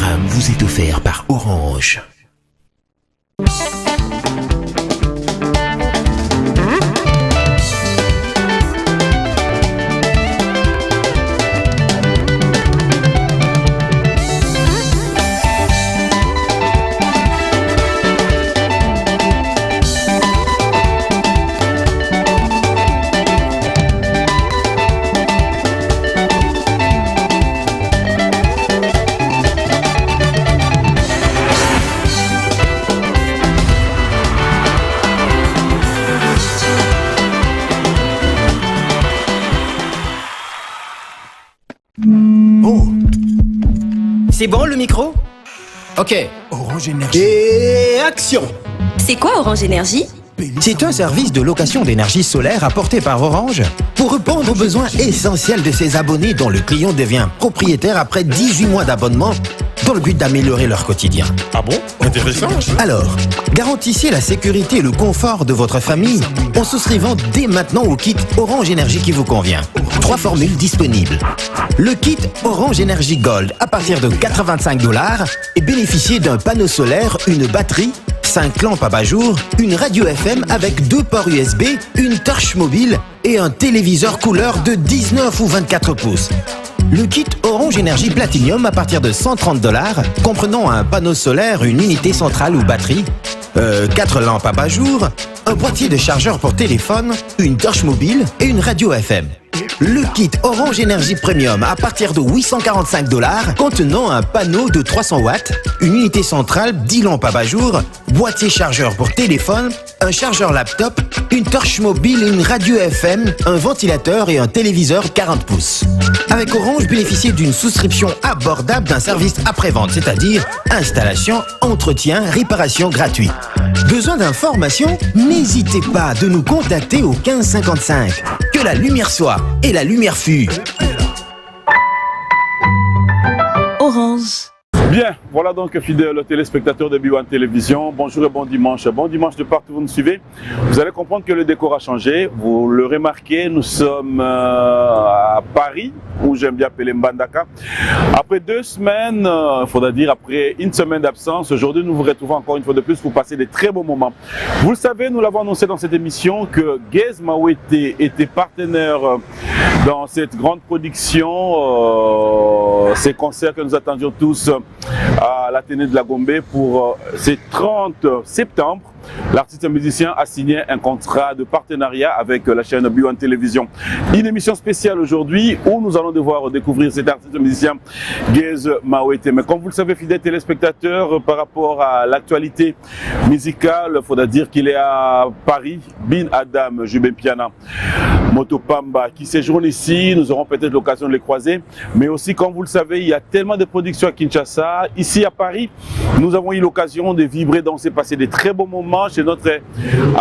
programme vous est offert par Orange. C'est bon le micro? Ok. Orange Énergie. Et action! C'est quoi Orange Énergie? C'est un service de location d'énergie solaire apporté par Orange pour répondre aux besoins essentiels de ses abonnés dont le client devient propriétaire après 18 mois d'abonnement dans le but d'améliorer leur quotidien. Ah bon? Intéressant. Alors, garantissez la sécurité et le confort de votre famille en souscrivant dès maintenant au kit Orange Énergie qui vous convient. 3 formules disponibles. Le kit Orange Énergie Gold à partir de $85 et bénéficiez d'un panneau solaire, une batterie, 5 lampes à bas-jour, une radio FM avec 2 ports USB, une torche mobile et un téléviseur couleur de 19 ou 24 pouces. Le kit Orange Énergie Platinum à partir de $130, comprenant un panneau solaire, une unité centrale ou batterie, 4 lampes à bas-jour, un boîtier de chargeur pour téléphone, une torche mobile et une radio FM. Le kit Orange Énergie Premium à partir de $845, contenant un panneau de 300 watts, une unité centrale, 10 lampes à bas-jour, boîtier chargeur pour téléphone, un chargeur laptop, une torche mobile, une radio FM, un ventilateur et un téléviseur 40 pouces. Avec Orange, bénéficiez d'une souscription abordable d'un service après-vente, c'est-à-dire installation, entretien, réparation gratuite. Besoin d'informations? N'hésitez pas de nous contacter au 1555. Que la lumière soit et la lumière fut. Orange. Bien, voilà donc fidèles téléspectateurs de B1 Télévision, bonjour et bon dimanche de partout où vous nous suivez. Vous allez comprendre que le décor a changé, vous le remarquez, nous sommes à Paris, où j'aime bien appeler Mbandaka. Après 2 semaines, il faudra dire après une semaine d'absence, aujourd'hui nous vous retrouvons encore une fois de plus pour passer des très bons moments. Vous le savez, nous l'avons annoncé dans cette émission que Gez Mawete était partenaire dans cette grande production, ces concerts que nous attendions tous à l'Athénée de la Gombe pour ces 30 septembre. L'artiste musicien a signé un contrat de partenariat avec la chaîne B1 Télévision. Une émission spéciale aujourd'hui où nous allons devoir découvrir cet artiste musicien Gez Mawete. Mais comme vous le savez, fidèles téléspectateurs, par rapport à l'actualité musicale, il faudra dire qu'il est à Paris. Bin Adam Jubempiana Motopamba qui séjourne ici, nous aurons peut-être l'occasion de les croiser. Mais aussi, comme vous le savez, il y a tellement de productions à Kinshasa. Ici à Paris, nous avons eu l'occasion de vibrer, danser, passer des très beaux moments chez notre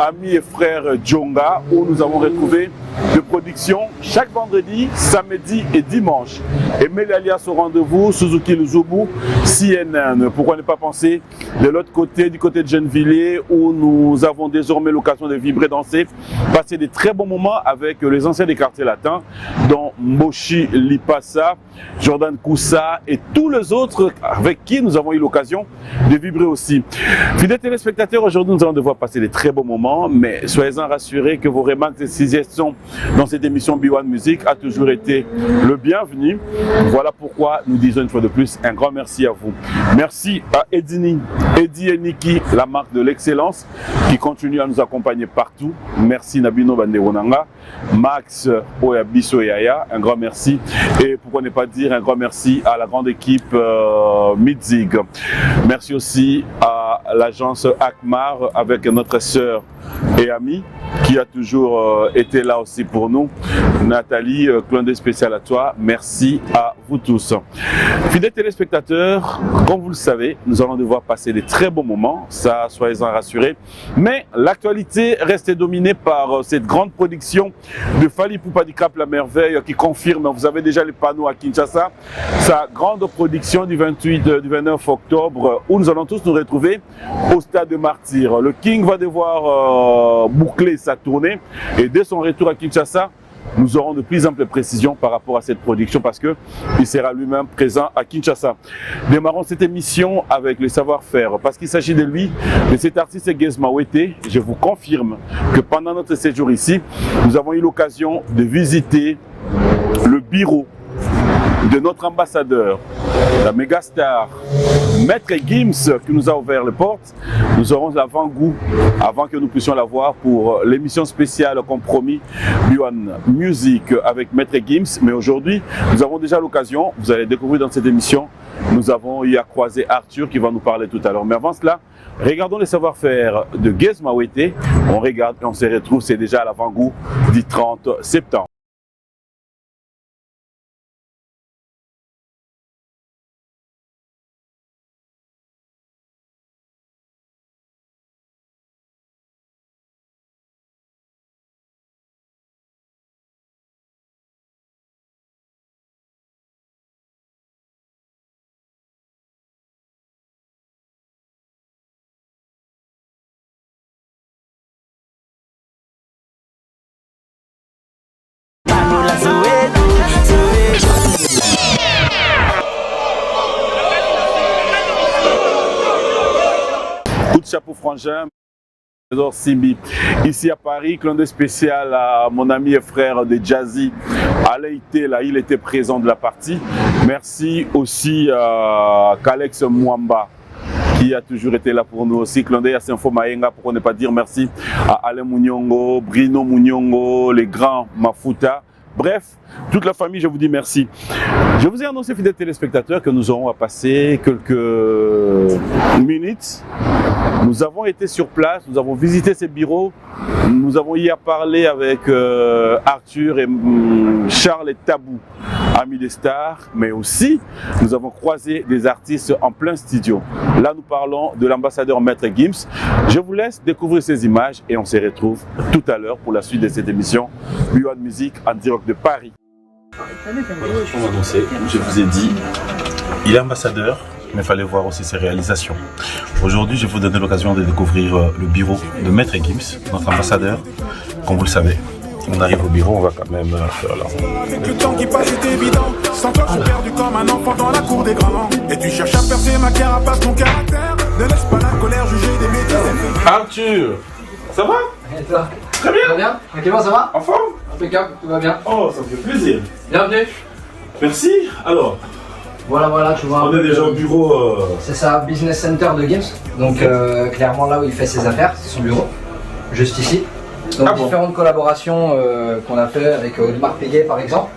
ami et frère Djonga, où nous avons retrouvé de production chaque vendredi, samedi et dimanche. Et Melialias au rendez-vous, Suzuki Luzubu, CNN. Pourquoi ne pas penser de l'autre côté, du côté de Gennevilliers, où nous avons désormais l'occasion de vibrer, danser, passer des très bons moments avec les anciens des quartiers latins, dont Moshi Lipassa, Jordan Koussa et tous les autres avec qui nous avons eu l'occasion de vibrer aussi. Fidèles téléspectateurs, aujourd'hui nous allons devoir passer des très beaux moments, mais soyez-en rassurés que vos remarques et suggestions dans cette émission B1 Music a toujours été le bienvenu. Voilà pourquoi nous disons une fois de plus un grand merci à vous. Merci à Eddie et Niki, la marque de l'excellence, qui continue à nous accompagner partout. Merci Nabino Banderonanga, Max Oyabiso et Yaya, un grand merci. Et pourquoi ne pas dire un grand merci à la grande équipe Midzig. Merci aussi à l'agence Akmar avec notre sœur et amie qui a toujours été là aussi pour nous. Nathalie, clin d'œil spécial à toi. Merci à vous tous. Fidèles téléspectateurs, comme vous le savez, nous allons devoir passer des très bons moments, ça soyez-en rassurés. Mais l'actualité reste dominée par cette grande production de Fally Ipupa du Cap La Merveille qui confirme, vous avez déjà les panneaux à Kinshasa, sa grande production du 29 octobre où nous allons tous nous retrouver au stade de Martyr. Le King va devoir boucler sa tournée et dès son retour à Kinshasa, nous aurons de plus amples précisions par rapport à cette production parce qu'il sera lui-même présent à Kinshasa. Démarrons cette émission avec le savoir-faire parce qu'il s'agit de lui, de cet artiste Gez Mawete. Je vous confirme que pendant notre séjour ici, nous avons eu l'occasion de visiter le bureau de notre ambassadeur, la mégastar Maître Gims, qui nous a ouvert les portes. Nous aurons l'avant-goût avant que nous puissions la voir pour l'émission spéciale Compromis Buan Music avec Maître Gims. Mais aujourd'hui, nous avons déjà l'occasion, vous allez découvrir dans cette émission, nous avons eu à croiser Arthur qui va nous parler tout à l'heure. Mais avant cela, regardons les savoir-faire de Gez Mawete. On regarde et on se retrouve, c'est déjà à l'avant-goût du 30 septembre. Coup de chapeau frangin, Simbi. Ici à Paris, clin d'œil spécial à mon ami et frère de Jazzy. Il était présent de la partie. Merci aussi à Kalex Mwamba qui a toujours été là pour nous aussi. Clin d'œil à Sinfo Mayenga, pour ne pas dire merci à Alain Munyongo, Brino Munyongo, les grands Mafuta. Bref, toute la famille, je vous dis merci. Je vous ai annoncé, fidèles téléspectateurs, que nous aurons à passer quelques minutes. Nous avons été sur place, nous avons visité ces bureaux, nous avons y à parler avec Arthur et Charles et Tabou, amis des stars, mais aussi nous avons croisé des artistes en plein studio. Là, nous parlons de l'ambassadeur Maître Gims. Je vous laisse découvrir ces images et on se retrouve tout à l'heure pour la suite de cette émission Buan Music en direct de Paris. Comme annoncé, je vous ai dit, il est ambassadeur, mais il fallait voir aussi ses réalisations. Aujourd'hui, je vais vous donner l'occasion de découvrir le bureau de Maître Gims, notre ambassadeur. Comme vous le savez, on arrive au bureau, on va quand même faire là. Avec le temps qui passe, c'est évident. Sans toi, je suis perdu comme un enfant dans la cour des grands. Et tu cherches à percer ma carapace, ton caractère. Ne laisse pas la colère juger des bêtises. Arthur, ça va? Et toi? Très bien. Ça va bien? Tranquillement, ça va? En forme? Impeccable, tout va bien. Oh, ça me fait plaisir. Bienvenue. Merci. Alors, Voilà, tu vois. on est déjà au bureau. C'est ça, business center de Gims. Donc, clairement, là où il fait ses affaires, c'est son bureau. Juste ici. Donc, différentes collaborations qu'on a fait avec Audemars Piguet, par exemple.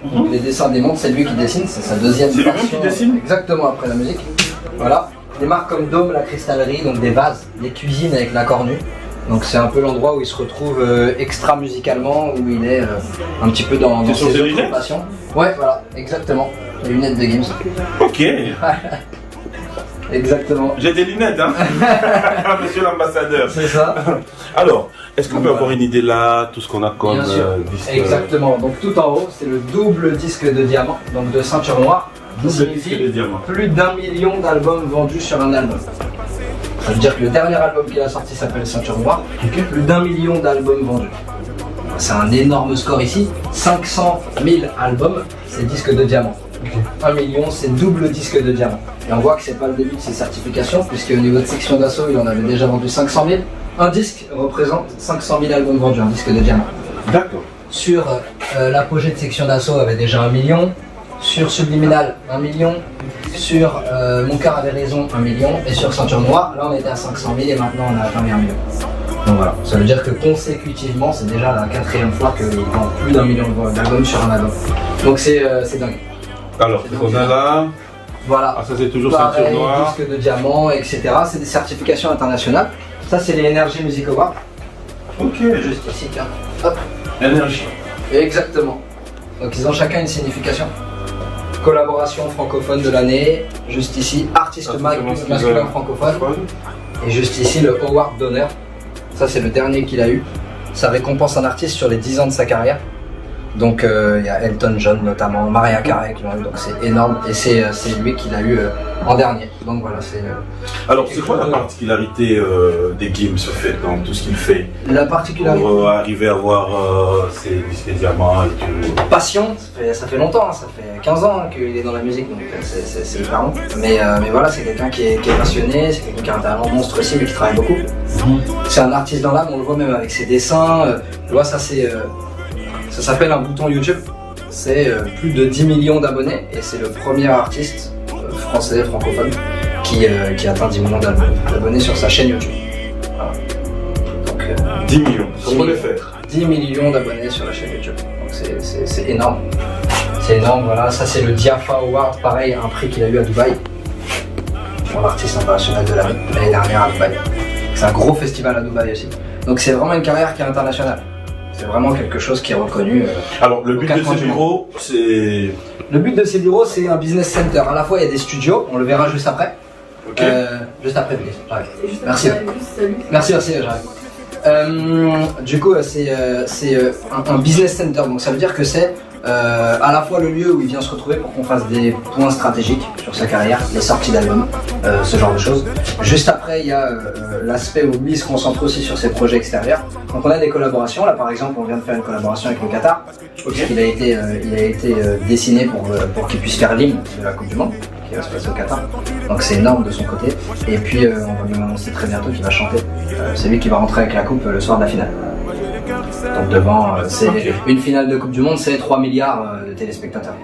Donc, les dessins des montres, c'est lui qui dessine. C'est sa deuxième C'est passion. lui qui dessine? Exactement, après la musique. Voilà. Des marques comme Dôme, la cristallerie, donc des vases, des cuisines avec la cornue. Donc c'est un peu l'endroit où il se retrouve extra musicalement, où il est un petit peu dans ses autres passions. Ouais, voilà, exactement. Les lunettes de Gims. Ok. Exactement. J'ai des lunettes, hein. Monsieur l'ambassadeur. C'est ça. Alors, est-ce qu'on peut avoir une idée là, tout ce qu'on a comme Bien sûr. disque? Exactement. Donc tout en haut, c'est le double disque de diamant, donc de ceinture noire. Double disque de diamant. Plus d'1 million d'albums vendus sur un album. Ça veut dire que le dernier album qu'il a sorti s'appelle Ceinture Noire. Plus d'1 million d'albums vendus. C'est un énorme score ici. 500 000 albums, c'est disque de diamant. 1 million, c'est double disque de diamant. Et on voit que c'est pas le début de ses certifications, puisque au niveau de section d'assaut, il en avait déjà vendu 500 000. Un disque représente 500 000 albums vendus, un disque de diamant. D'accord. Sur l'apogée de section d'assaut avait déjà 1 million. Sur Subliminal, 1 million. Sur Mon cœur avait raison, 1 million. Et sur Ceinture Noire, là on était à 500 000 et maintenant on a atteint les 1 million. Donc voilà, ça veut dire que consécutivement, c'est déjà la 4e fois qu'il vend plus d'1 million d'albums sur un album. Donc c'est dingue. Alors, on a là. Voilà. Ah, ça c'est toujours Pareil, Ceinture Noire. disque de diamant, etc. C'est des certifications internationales. Ça c'est les Energy Music Awards. Ok. Juste ici, tiens. Hop. Énergie. Exactement. Donc ils ont chacun une signification. Collaboration francophone de l'année, juste ici, artiste masculin francophone, et juste ici le Award d'honneur. Ça c'est le dernier qu'il a eu. Ça récompense un artiste sur les 10 ans de sa carrière. Donc il y a Elton John notamment, Mariah Carey qui l'ont eu, donc c'est énorme et c'est lui qui l'a eu en dernier. Donc voilà, c'est. Alors c'est quoi la particularité des Gims au fait dans tout ce qu'il fait? La particularité. Pour arriver à avoir ses disques diamants et tout. Passion, ça fait longtemps, hein, ça fait 15 ans qu'il est dans la musique, donc c'est hyper long. Mais voilà, c'est quelqu'un qui est passionné, c'est quelqu'un qui a un talent monstre aussi, mais qui travaille beaucoup. C'est un artiste dans l'âme, on le voit même avec ses dessins. Tu vois, ça s'appelle un bouton YouTube. C'est plus de 10 millions d'abonnés et c'est le premier artiste français, francophone, qui atteint 10 millions d'abonnés sur sa chaîne YouTube. Voilà. Donc, 10 millions, comment le faire? 10 millions d'abonnés sur la chaîne YouTube. Donc c'est énorme. C'est énorme, voilà. Ça c'est le Diafa Award, pareil, un prix qu'il a eu à Dubaï. Pour l'artiste international de l'année dernière à Dubaï. C'est un gros festival à Dubaï aussi. Donc c'est vraiment une carrière qui est internationale. C'est vraiment quelque chose qui est reconnu. Alors le but de ce bureau, c'est... Le but de ces bureaux, c'est un business center. À la fois, il y a des studios, on le verra juste après. Ok. Juste après, j'arrive. Merci. Merci, j'arrive. Du coup, c'est un business center. Donc ça veut dire que c'est à la fois le lieu où il vient se retrouver pour qu'on fasse des points stratégiques sur sa carrière, les sorties d'albums, ce genre de choses. Juste après, il y a l'aspect où lui se concentre aussi sur ses projets extérieurs. Donc on a des collaborations. Là, par exemple, on vient de faire une collaboration avec le Qatar. Okay. Il a été dessiné pour qu'il puisse faire l'hymne de la Coupe du Monde qui va se passer au Qatar. Donc c'est énorme de son côté. Et puis on va lui annoncer très bientôt qu'il va chanter. C'est lui qui va rentrer avec la coupe le soir de la finale. Donc devant, une finale de Coupe du Monde, c'est 3 milliards de téléspectateurs.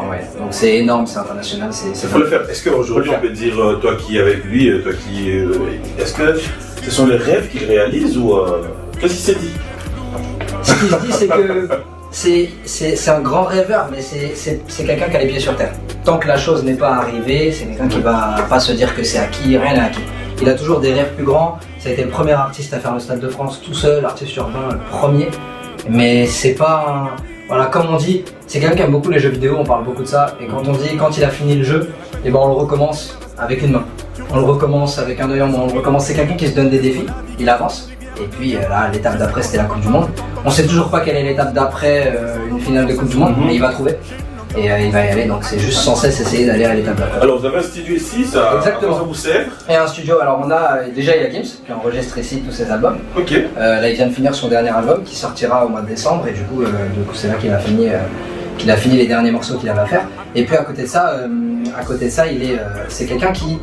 Ouais. Donc c'est énorme, c'est international. Il faut le faire. Est-ce qu'aujourd'hui on peut dire, toi qui es avec lui, est-ce que ce sont les rêves qu'il réalise ou qu'est-ce qu'il s'est dit? Ce qu'il se dit, c'est que c'est un grand rêveur, mais c'est quelqu'un qui a les pieds sur terre. Tant que la chose n'est pas arrivée, c'est quelqu'un qui va pas se dire que c'est acquis, rien n'est acquis. Il a toujours des rêves plus grands. Ça a été le premier artiste à faire le Stade de France tout seul, artiste urbain, le premier. Mais c'est pas voilà, comme on dit, c'est quelqu'un qui aime beaucoup les jeux vidéo, on parle beaucoup de ça. Et quand on dit, quand il a fini le jeu, et ben on le recommence avec une main. On le recommence avec un œil en moins, on le recommence. C'est quelqu'un qui se donne des défis, il avance. Et puis là, l'étape d'après, c'était la Coupe du Monde. On sait toujours pas quelle est l'étape d'après une finale de Coupe du Monde, mais il va trouver. Et il va y aller, donc c'est juste sans cesse essayer d'aller à l'étape d'après. Alors vous avez un studio ici, ça vous sert? Et un studio, alors on a déjà il y a Gims qui enregistre ici tous ses albums. Ok. Là il vient de finir son dernier album qui sortira au mois de décembre et du coup c'est là qu'il a fini les derniers morceaux qu'il avait à faire. Et puis à côté de ça, c'est quelqu'un qui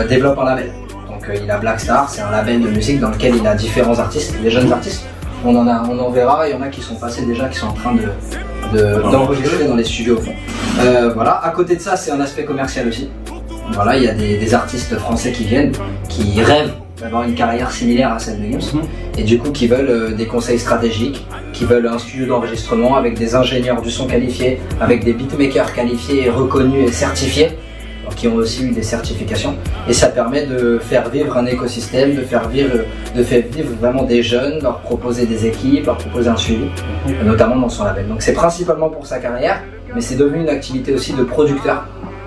développe un label. Donc il a Black Star, c'est un label de musique dans lequel il a différents artistes, des jeunes artistes. On en verra, il y en a qui sont passés déjà, qui sont en train d'enregistrer dans les studios au fond. Voilà, à côté de ça, c'est un aspect commercial aussi. Voilà, il y a des artistes français qui viennent, qui rêvent d'avoir une carrière similaire à celle de Gims, et du coup qui veulent des conseils stratégiques, qui veulent un studio d'enregistrement avec des ingénieurs du son qualifiés, avec des beatmakers qualifiés, reconnus et certifiés, qui ont aussi eu des certifications, et ça permet de faire vivre un écosystème, de faire vivre vraiment des jeunes, leur proposer des équipes, leur proposer un suivi, notamment dans son label. Donc c'est principalement pour sa carrière, mais c'est devenu une activité aussi de producteur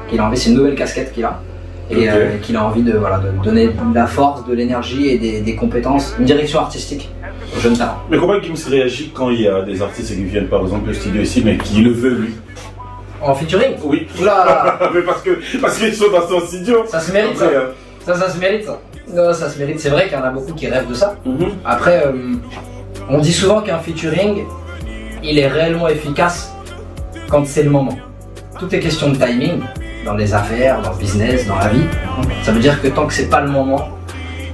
qu'il a envie, c'est une nouvelle casquette qu'il a, et qu'il a envie de donner de la force, de l'énergie et des compétences, une direction artistique aux jeunes talents. Mais comment Gims réagit quand il y a des artistes qui viennent par exemple au studio ici, mais qui le veut lui? En featuring? Oui. Oula. Mais parce qu'ils sont dans son studio. Ça se mérite. Ça se mérite ça. Non, ça se mérite. C'est vrai qu'il y en a beaucoup qui rêvent de ça. Après, on dit souvent qu'un featuring, il est réellement efficace quand c'est le moment. Tout est question de timing, dans les affaires, dans le business, dans la vie. Ça veut dire que tant que c'est pas le moment,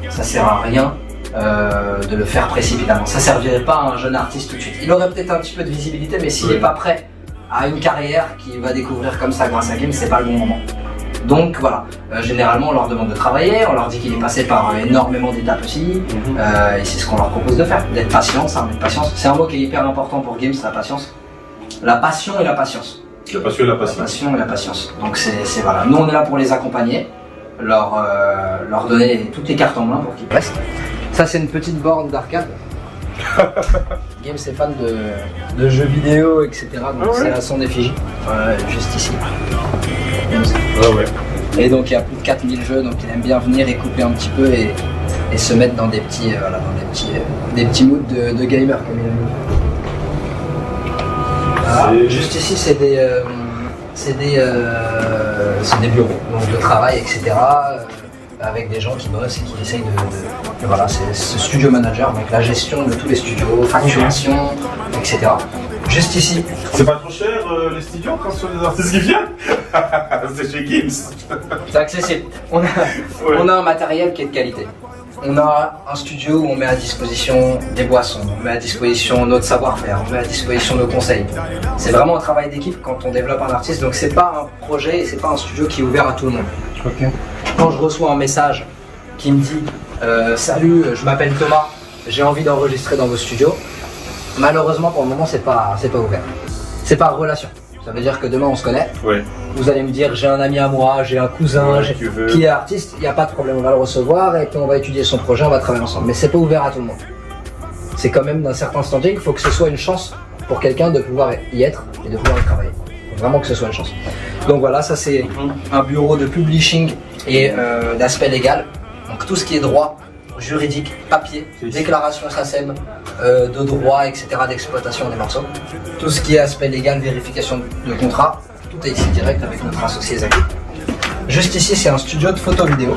ça sert à rien de le faire précipitamment. Ça servirait pas à un jeune artiste tout de suite. Il aurait peut-être un petit peu de visibilité, mais s'il n'est pas prêt à une carrière qu'il va découvrir comme ça grâce à Gims, c'est pas le bon moment. Donc voilà, généralement on leur demande de travailler, on leur dit qu'il est passé par énormément d'étapes aussi, et c'est ce qu'on leur propose de faire, d'être patient, c'est un mot qui est hyper important pour Gims, la patience. La passion et la patience. La passion et la patience. La passion et la patience. Donc c'est voilà, nous on est là pour les accompagner, leur donner toutes les cartes en main pour qu'ils restent. Ça c'est une petite borne d'arcade. Gims est fan de jeux vidéo, etc. Donc c'est à son effigie, juste ici. Et donc il y a plus de 4000 jeux, donc il aime bien venir et couper un petit peu et se mettre dans des petits, des petits moods de gamer comme il aime. Voilà. Juste ici, c'est des bureaux donc de travail, etc. Avec des gens qui bossent et qui essayent voilà, c'est ce studio manager, donc la gestion de tous les studios, facturation, etc. Juste ici. C'est pas trop cher les studios quand ce sont des artistes qui viennent? C'est chez Gims. C'est accessible. On a un matériel qui est de qualité. On a un studio où on met à disposition des boissons, on met à disposition notre savoir-faire, on met à disposition nos conseils. C'est vraiment un travail d'équipe quand on développe un artiste, donc c'est pas un projet et c'est pas un studio qui est ouvert à tout le monde. Ok. Quand je reçois un message qui me dit salut, je m'appelle Thomas, j'ai envie d'enregistrer dans vos studios, malheureusement pour le moment c'est pas ouvert. C'est par relation. Ça veut dire que demain on se connaît. Ouais. Vous allez me dire j'ai un ami à moi, j'ai un cousin qui est artiste, il n'y a pas de problème, on va le recevoir et puis on va étudier son projet, on va travailler ensemble. Mais c'est pas ouvert à tout le monde. C'est quand même d'un certain standing, il faut que ce soit une chance pour quelqu'un de pouvoir y être et de pouvoir y travailler. Il faut vraiment que ce soit une chance. Donc voilà, ça c'est un bureau de publishing et d'aspect légal. Donc tout ce qui est droit, juridique, papier, déclaration SACEM, de droit, etc., d'exploitation des morceaux. Tout ce qui est aspect légal, vérification de contrat, tout est ici direct avec notre associé Zaki. Juste ici, c'est un studio de photo-vidéo.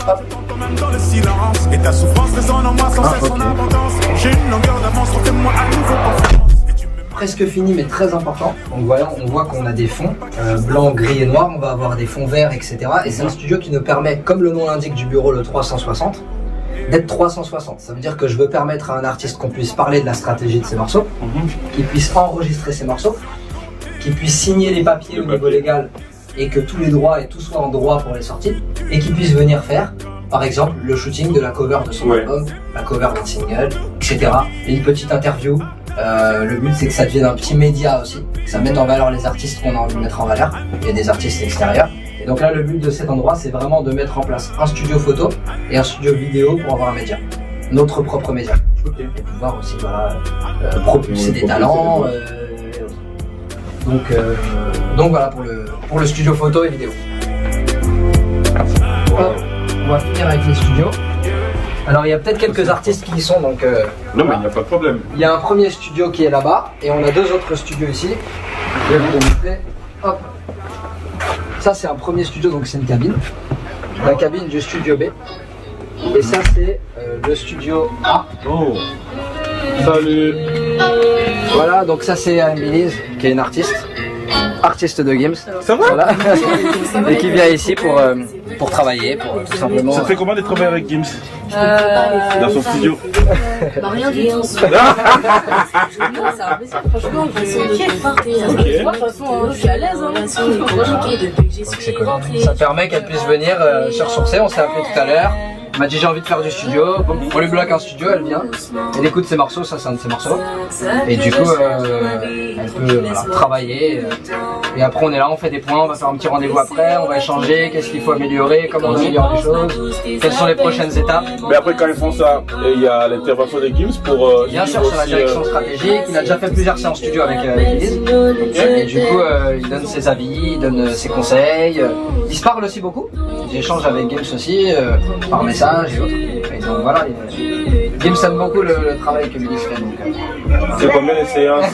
Hop. Dans le silence, et ta souffrance résonne en moi sans cesse en abondance. J'ai une longueur d'avance, fais-moi à nouveau confiance. Presque fini mais très important. Donc voilà, on voit qu'on a des fonds blanc, gris et noir, on va avoir des fonds verts, etc. Et c'est un studio qui nous permet, comme le nom l'indique du bureau, le 360, d'être 360. Ça veut dire que je veux permettre à un artiste qu'on puisse parler de la stratégie de ses morceaux, qu'il puisse enregistrer ses morceaux, qu'il puisse signer les papiers au niveau légal et que tous les droits et tout soit en droit pour les sorties, et qu'il puisse venir faire, par exemple, le shooting de la cover de son album, la cover d'un single, etc. Et une petite interview. Le but c'est que ça devienne un petit média aussi, que ça mette en valeur les artistes qu'on a envie de mettre en valeur et des artistes extérieurs. Et donc là le but de cet endroit c'est vraiment de mettre en place un studio photo et un studio vidéo pour avoir un média, notre propre média. Et pouvoir aussi voilà, propulser des talents. Donc voilà pour le studio photo et vidéo. Hop, on va finir avec les studios. Alors il y a peut-être quelques artistes qui y sont donc... non mais il n'y a pas de problème. Il y a un premier studio qui est là-bas et on a deux autres studios ici. Je vais vous les montrer. Hop. Ça c'est un premier studio, donc c'est une cabine. La cabine du studio B. Et ça c'est le studio A. Oh. Salut. Voilà, donc ça c'est Anne Belize qui est une artiste de Gims. Ça va? Voilà. Et qui vient ici pour travailler, pour tout simplement... Ça te fait comment de travailler avec Gims dans son studio? Bah rien du tout. Non, c'est un plaisir, franchement, moi de toute façon, je suis à l'aise. C'est cool. Ça permet qu'elle puisse venir se ressourcer, on s'est appelé tout à l'heure. Elle m'a dit j'ai envie de faire du studio, on lui bloque un studio, elle vient, elle écoute ses morceaux, ça c'est un de ses morceaux. Et du coup elle peut voilà, travailler. Et après on est là, on fait des points, on va faire un petit rendez-vous après, on va échanger, qu'est-ce qu'il faut améliorer, comment on améliore les choses, quelles sont les prochaines étapes. Mais après quand ils font ça, il y a l'intervention des Gims pour... Bien sûr, sur la direction stratégique, il a déjà fait plusieurs séances studio avec Elise. Et du coup il donne ses avis, il donne ses conseils, il se parle aussi beaucoup, il échange avec Gims aussi par message et autres. Et donc voilà, Gims aime beaucoup le travail que Elise fait. C'est combien de séances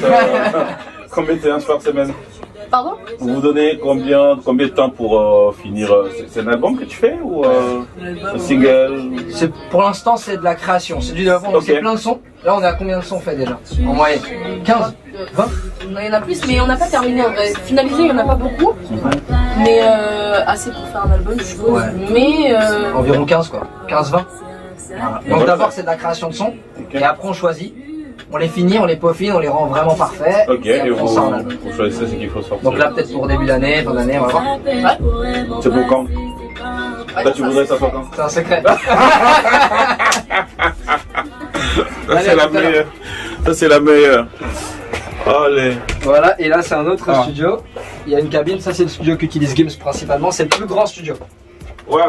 combien de séances par semaine? Pardon? Vous vous donnez combien de temps pour finir? C'est un album que tu fais ou un single? Pour l'instant c'est de la création, c'est du développement, donc c'est plein de sons. Là on est à combien de sons fait déjà? En moyenne 15? 20? Il y en a plus mais on n'a pas terminé en vrai. Finalisé il n'y en a pas beaucoup. Mais assez pour faire un album je suppose. Ouais. Mais environ 15 quoi, 15-20. Voilà. Donc d'abord c'est de la création de sons, et après on choisit. On les finit, on les peaufine, on les rend vraiment parfaits. Ok, et vous sort un album. choisissez ce qu'il faut sortir. Donc là peut-être pour début d'année, fin d'année, on va voir. C'est pour quand? Là tu voudrais que ça soit quand? C'est un secret. Ça c'est la meilleure. Ça c'est la meilleure. Allez. Voilà, et là c'est un autre studio. Il y a une cabine, ça c'est le studio qu'utilise Gims principalement, c'est le plus grand studio. Ouais.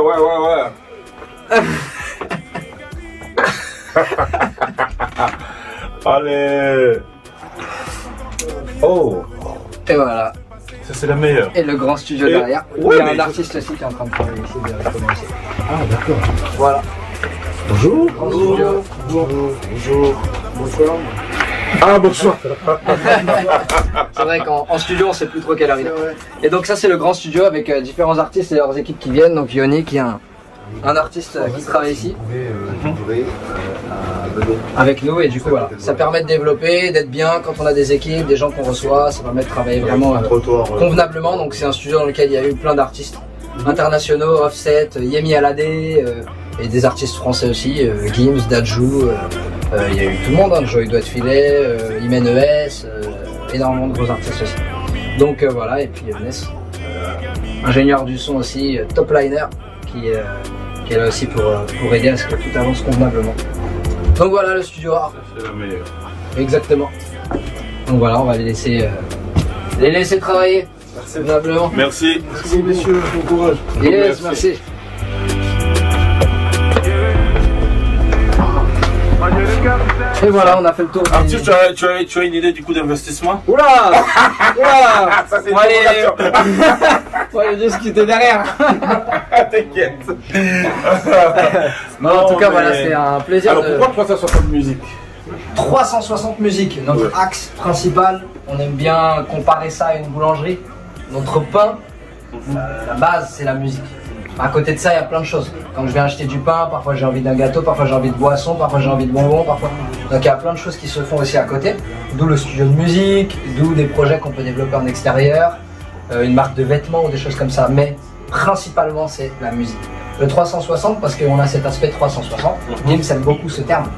Allez. Oh. Et voilà. Ça c'est la meilleure. Et le grand studio Et derrière. ouais, il y a un mais artiste aussi qui est en train de travailler ici directement ici. Ah d'accord. Voilà. Bonjour. Grand studio. Bonjour. Bonsoir. Ah bonsoir. C'est vrai qu'en studio on sait plus trop quelle heure il est. Et donc ça c'est le grand studio avec différents artistes et leurs équipes qui viennent. Donc Yonick, il y a un artiste qui travaille ici avec nous, et du coup voilà, ça permet de développer, d'être bien quand on a des équipes, des gens qu'on reçoit, ça permet de travailler vraiment convenablement. Donc c'est un studio dans lequel il y a eu plein d'artistes internationaux, Offset, Yemi Alade, et des artistes français aussi, Gims, Dajou, il y a eu tout le monde, hein, Joey Doit Filet, Imen ES, énormément de gros artistes aussi. Donc voilà, et puis Ness, ingénieur du son aussi, top liner, qui est là aussi pour aider à ce que tout avance convenablement. Donc voilà le studio art. C'est la meilleure. Exactement. Donc voilà, on va les laisser travailler convenablement. Merci. Merci messieurs, bon courage. Yes, merci. Et voilà, on a fait le tour. Arthur, tu as une idée du coût d'investissement? Oula, oula. Ça c'est On va aller discuter derrière. T'inquiète. Non, en tout cas, voilà, c'est un plaisir. Alors pourquoi 360 musiques? 360 musiques, notre axe principal. On aime bien comparer ça à une boulangerie. Notre pain, la base, c'est la musique. À côté de ça, il y a plein de choses. Quand je viens acheter du pain, parfois j'ai envie d'un gâteau, parfois j'ai envie de boisson, parfois j'ai envie de bonbons, parfois. Donc il y a plein de choses qui se font aussi à côté. D'où le studio de musique, d'où des projets qu'on peut développer en extérieur, une marque de vêtements ou des choses comme ça. Mais principalement, c'est la musique. Le 360, parce qu'on a cet aspect 360. Gims aime beaucoup ce terme.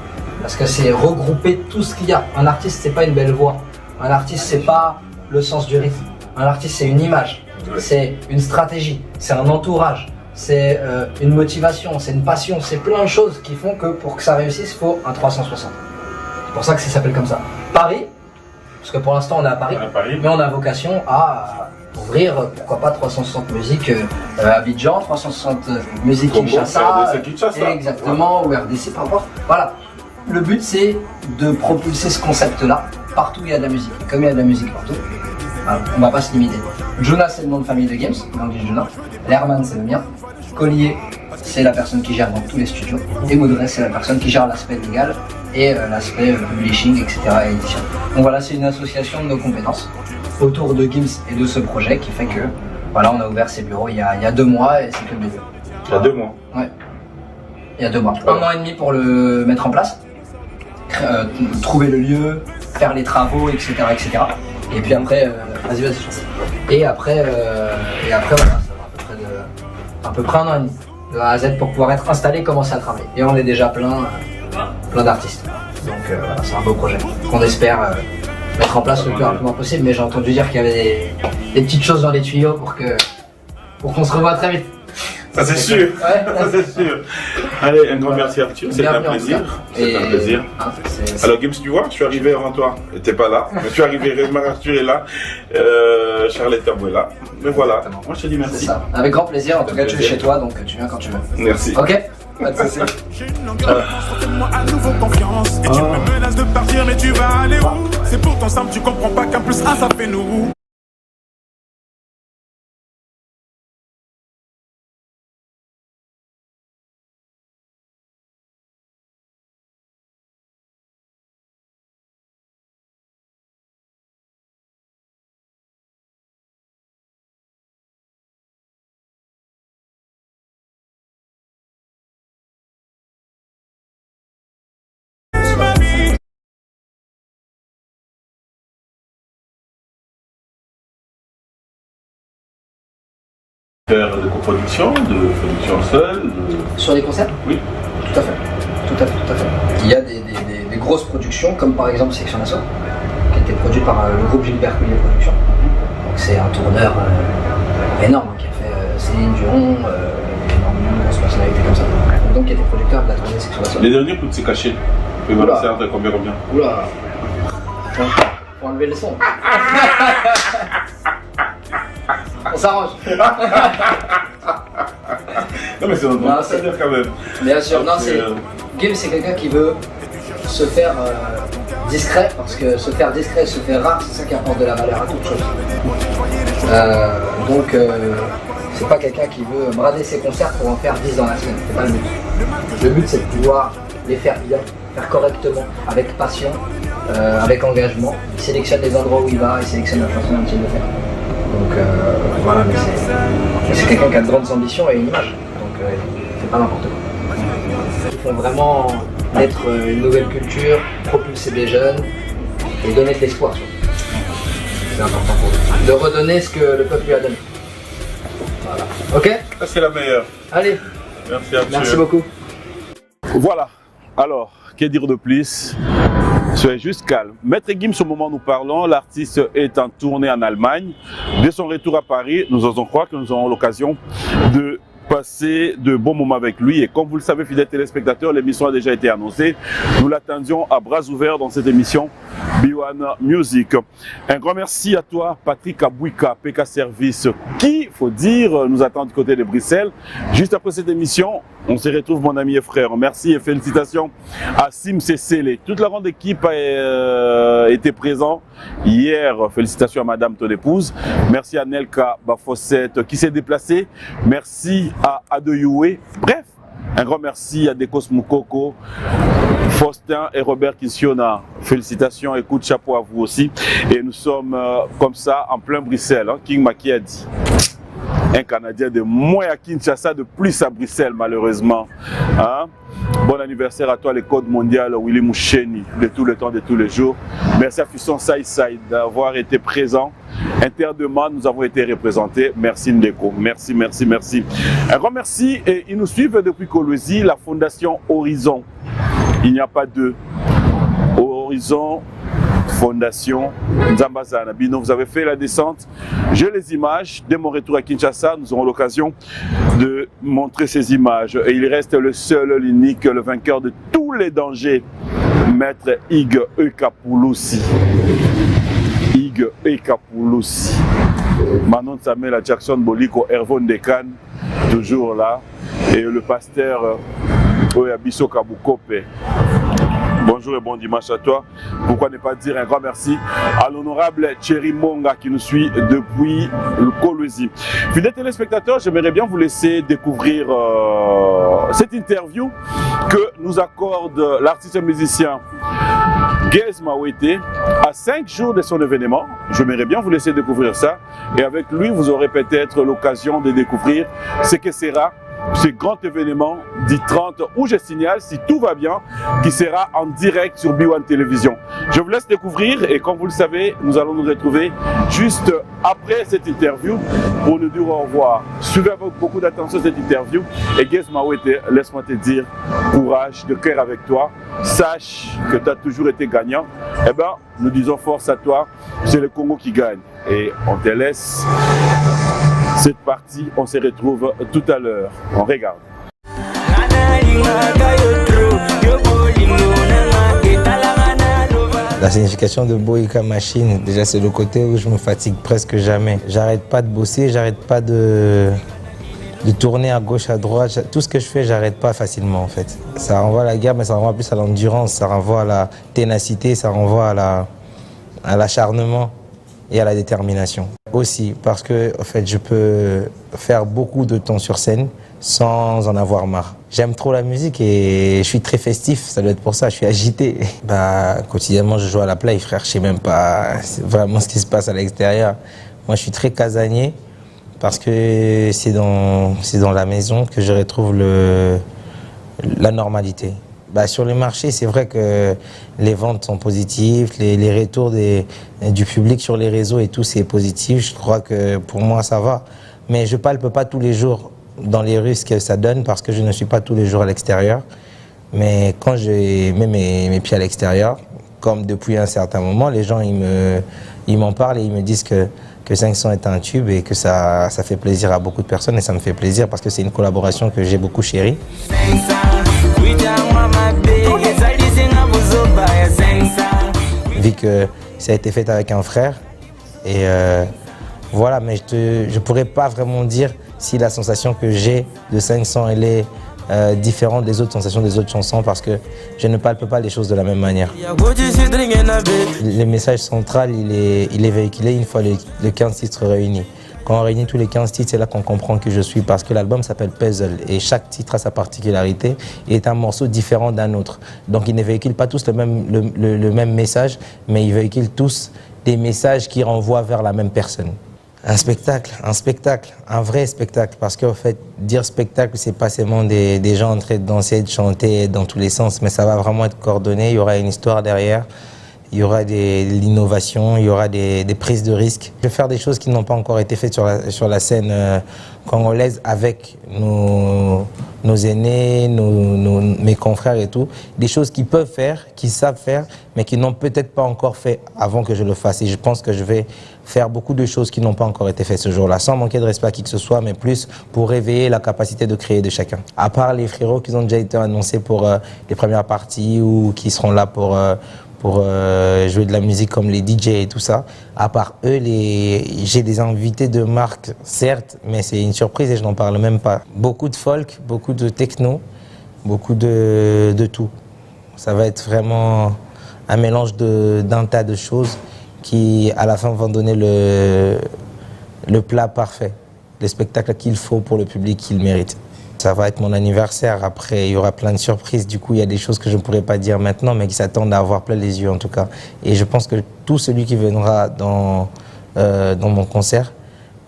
Parce que c'est regrouper tout ce qu'il y a. Un artiste, c'est pas une belle voix. Un artiste, c'est pas le sens du rythme. Un artiste, c'est une image. C'est une stratégie. C'est un entourage. C'est une motivation, c'est une passion, c'est plein de choses qui font que pour que ça réussisse, il faut un 360. C'est pour ça que ça s'appelle comme ça. Paris, parce que pour l'instant on est à Paris, mais on a vocation à ouvrir, pourquoi pas 360 musiques à Abidjan, 360 musiques Kinshasa, exactement, ou RDC, peu importe. Voilà, le but c'est de propulser ce concept-là partout où il y a de la musique. Et comme il y a de la musique partout, alors, on va pas se limiter. Jonas, c'est le nom de famille de Gims, donc Jonas. Lerman, c'est le mien. Collier, c'est la personne qui gère dans tous les studios. Et Moudrey, c'est la personne qui gère l'aspect légal et l'aspect publishing, etc. et édition. Donc voilà, c'est une association de nos compétences autour de Gims et de ce projet qui fait que voilà, on a ouvert ces bureaux il y a 2 mois et c'est que le début. Il y a 2 mois? Ouais. Il y a 2 mois. 1 an et demi pour le mettre en place, trouver le lieu, faire les travaux, etc. etc. Et puis après, vas-y, je pense. Et après voilà, ça va à peu près 1 an et demi, de A à Z pour pouvoir être installé et commencer à travailler. Et on est déjà plein d'artistes. Donc voilà, c'est un beau projet qu'on espère mettre en place le plus rapidement possible. Mais j'ai entendu dire qu'il y avait des petites choses dans les tuyaux pour qu'on se revoie très vite. Ça c'est sûr, ouais, ça c'est sûr. Allez, un grand merci Arthur, c'était un plaisir. C'était un plaisir. Alors Gims, tu vois, je suis arrivé avant toi, t'es pas là, mais je suis arrivé, Arthur est là, Charlotte Tabou est là. Mais voilà, moi je te dis merci. C'est ça, avec grand plaisir, en tout cas tu es chez toi, donc tu viens quand tu veux. Merci. Ok, pas de soucis. Fais-moi à nouveau confiance. Et tu me menaces de partir, mais tu vas aller où? C'est pourtant simple, tu comprends pas qu'un plus 1 ça fait nous. Faire de coproduction, de production seule. Sur les concerts? Oui. Tout à fait. Tout à fait, tout à fait. Il y a des grosses productions, comme par exemple Section d'Assaut, qui a été produit par le groupe Gilbert Collier Productions. Donc c'est un tourneur énorme qui a fait Céline Dion, énormément de grosses personnalités comme ça. Donc qui a été producteur de la tournée Section d'Assaut. Les derniers coups c'est caché. Tu peux balancer entre combien? Oula. Faut enlever le son. On s'arrange. Non mais c'est notre ambassadeur quand même. Bien sûr, non, Gims c'est quelqu'un qui veut se faire discret, parce que se faire discret, se faire rare, c'est ça qui apporte de la valeur à toute chose. Donc c'est pas quelqu'un qui veut brader ses concerts pour en faire 10 dans la semaine, c'est pas le but. Le but c'est de pouvoir les faire bien, faire correctement, avec passion, avec engagement. Il sélectionne les endroits où il va, il sélectionne la façon dont il le fait. Donc voilà, mais c'est quelqu'un qui a de grandes ambitions et une image. Donc c'est pas n'importe quoi. Ils font vraiment naître une nouvelle culture, propulser des jeunes et donner de l'espoir. C'est important pour eux. De redonner ce que le peuple lui a donné. Voilà. Ok? Ça, c'est la meilleure. Allez. Merci à Merci beaucoup. Voilà. Alors, que dire de plus? Soyez juste calme. Maître Gims, au moment où nous parlons, l'artiste est en tournée en Allemagne. Dès son retour à Paris, nous osons croire que nous aurons l'occasion de passer de bons moments avec lui. Et comme vous le savez, fidèles téléspectateurs, l'émission a déjà été annoncée. Nous l'attendions à bras ouverts dans cette émission B1 Music. Un grand merci à toi, Patrick Abouika, PK Service, qui, faut dire, nous attend du côté de Bruxelles. Juste après cette émission, on se retrouve, mon ami et frère. Merci et félicitations à Sim Cécélé. Toute la grande équipe a été présente hier. Félicitations à Madame, ton épouse. Merci à Nelka Bafossette qui s'est déplacée. Merci à Adoyoué. Bref, un grand merci à Dekos Moukoko, Faustin et Robert Kissiona. Félicitations et coup de chapeau à vous aussi. Et nous sommes comme ça en plein Bruxelles. Hein. King Maki a dit. Un Canadien de moins à Kinshasa, de plus à Bruxelles, malheureusement. Hein? Bon anniversaire à toi, le Code mondial Willy Moucheni, de tout le temps, de tous les jours. Merci à Fisson Saïsaï d'avoir été présent. Interdemment, nous avons été représentés. Merci Ndeko. Merci, merci, merci. Un grand merci. Et ils nous suivent depuis Kolwezi, la Fondation Horizon. Il n'y a pas deux. Horizon. Fondation Nzambazana Bino, vous avez fait la descente. J'ai les images. Dès mon retour à Kinshasa, nous aurons l'occasion de montrer ces images. Et il reste le seul, l'unique, le vainqueur de tous les dangers, Maître Ig Ekapouloussi. Ig Ekapouloussi. Manon Samuel Jackson Boliko, Hervon Dekan, toujours là. Et le pasteur Oyabiso Kabukope. Bonjour et bon dimanche à toi. Pourquoi ne pas dire un grand merci à l'honorable Thierry Monga qui nous suit depuis le Kolwezi. Fidèles téléspectateurs, j'aimerais bien vous laisser découvrir cette interview que nous accorde l'artiste musicien Gez Mawete à 5 jours de son événement. J'aimerais bien vous laisser découvrir ça. Et avec lui, vous aurez peut-être l'occasion de découvrir ce que sera ce grand événement du 30 où je signale, si tout va bien, qui sera en direct sur B1 Télévision. Je vous laisse découvrir et comme vous le savez, nous allons nous retrouver juste après cette interview pour nous dire au revoir. Suivez avec beaucoup d'attention cette interview et Gez Mawete, laisse-moi te dire, courage, de cœur avec toi, sache que tu as toujours été gagnant. Eh bien, nous disons force à toi, c'est le Congo qui gagne et on te laisse. Cette partie, on se retrouve tout à l'heure. On regarde. La signification de Boyka Machine, déjà c'est le côté où je me fatigue presque jamais. J'arrête pas de bosser, j'arrête pas de tourner à gauche, à droite. Tout ce que je fais, j'arrête pas facilement en fait. Ça renvoie à la guerre, mais ça renvoie plus à l'endurance, ça renvoie à la ténacité, ça renvoie à l'acharnement et à la détermination. Aussi parce que en fait, je peux faire beaucoup de temps sur scène sans en avoir marre. J'aime trop la musique et je suis très festif, ça doit être pour ça, je suis agité. Quotidiennement, je joue à la play, frère, je sais même pas vraiment ce qui se passe à l'extérieur. Moi, je suis très casanier parce que c'est dans la maison que je retrouve la normalité. Sur les marchés, c'est vrai que les ventes sont positives, les retours du public sur les réseaux et tout, c'est positif. Je crois que pour moi, ça va. Mais je ne palpe pas tous les jours dans les rues ce que ça donne parce que je ne suis pas tous les jours à l'extérieur. Mais quand je mets mes pieds à l'extérieur, comme depuis un certain moment, les gens ils m'en parlent et ils me disent que 500 est un tube et que ça fait plaisir à beaucoup de personnes et ça me fait plaisir parce que c'est une collaboration que j'ai beaucoup chérie. Vu que ça a été fait avec un frère et voilà, mais je pourrais pas vraiment dire si la sensation que j'ai de 500 elle est différente des autres sensations des autres chansons parce que je ne palpe pas les choses de la même manière. Le message central il est véhiculé une fois les 15 titres réunis. Quand on réunit tous les 15 titres, c'est là qu'on comprend qui je suis parce que l'album s'appelle Puzzle et chaque titre a sa particularité et est un morceau différent d'un autre. Donc ils ne véhiculent pas tous le même message, mais ils véhiculent tous des messages qui renvoient vers la même personne. Un spectacle, un vrai spectacle, parce qu'en fait, dire spectacle, c'est pas seulement des gens en train de danser, de chanter dans tous les sens, mais ça va vraiment être coordonné, il y aura une histoire derrière, il y aura de l'innovation, il y aura des prises de risques. Je vais faire des choses qui n'ont pas encore été faites sur la scène congolaise avec nos aînés, mes confrères et tout. Des choses qu'ils peuvent faire, qu'ils savent faire, mais qui n'ont peut-être pas encore fait avant que je le fasse. Et je pense que je vais faire beaucoup de choses qui n'ont pas encore été faites ce jour-là, sans manquer de respect à qui que ce soit, mais plus pour réveiller la capacité de créer de chacun. À part les frérots qui ont déjà été annoncés pour les premières parties ou qui seront là pour jouer de la musique comme les DJ et tout ça. À part eux, j'ai des invités de marque, certes, mais c'est une surprise et je n'en parle même pas. Beaucoup de folk, beaucoup de techno, beaucoup de tout. Ça va être vraiment un mélange d'un tas de choses qui, à la fin, vont donner le plat parfait, le spectacle qu'il faut pour le public qu'il mérite. Ça va être mon anniversaire, après il y aura plein de surprises, du coup il y a des choses que je ne pourrais pas dire maintenant mais qui s'attendent à avoir plein les yeux en tout cas. Et je pense que tout celui qui viendra dans mon concert,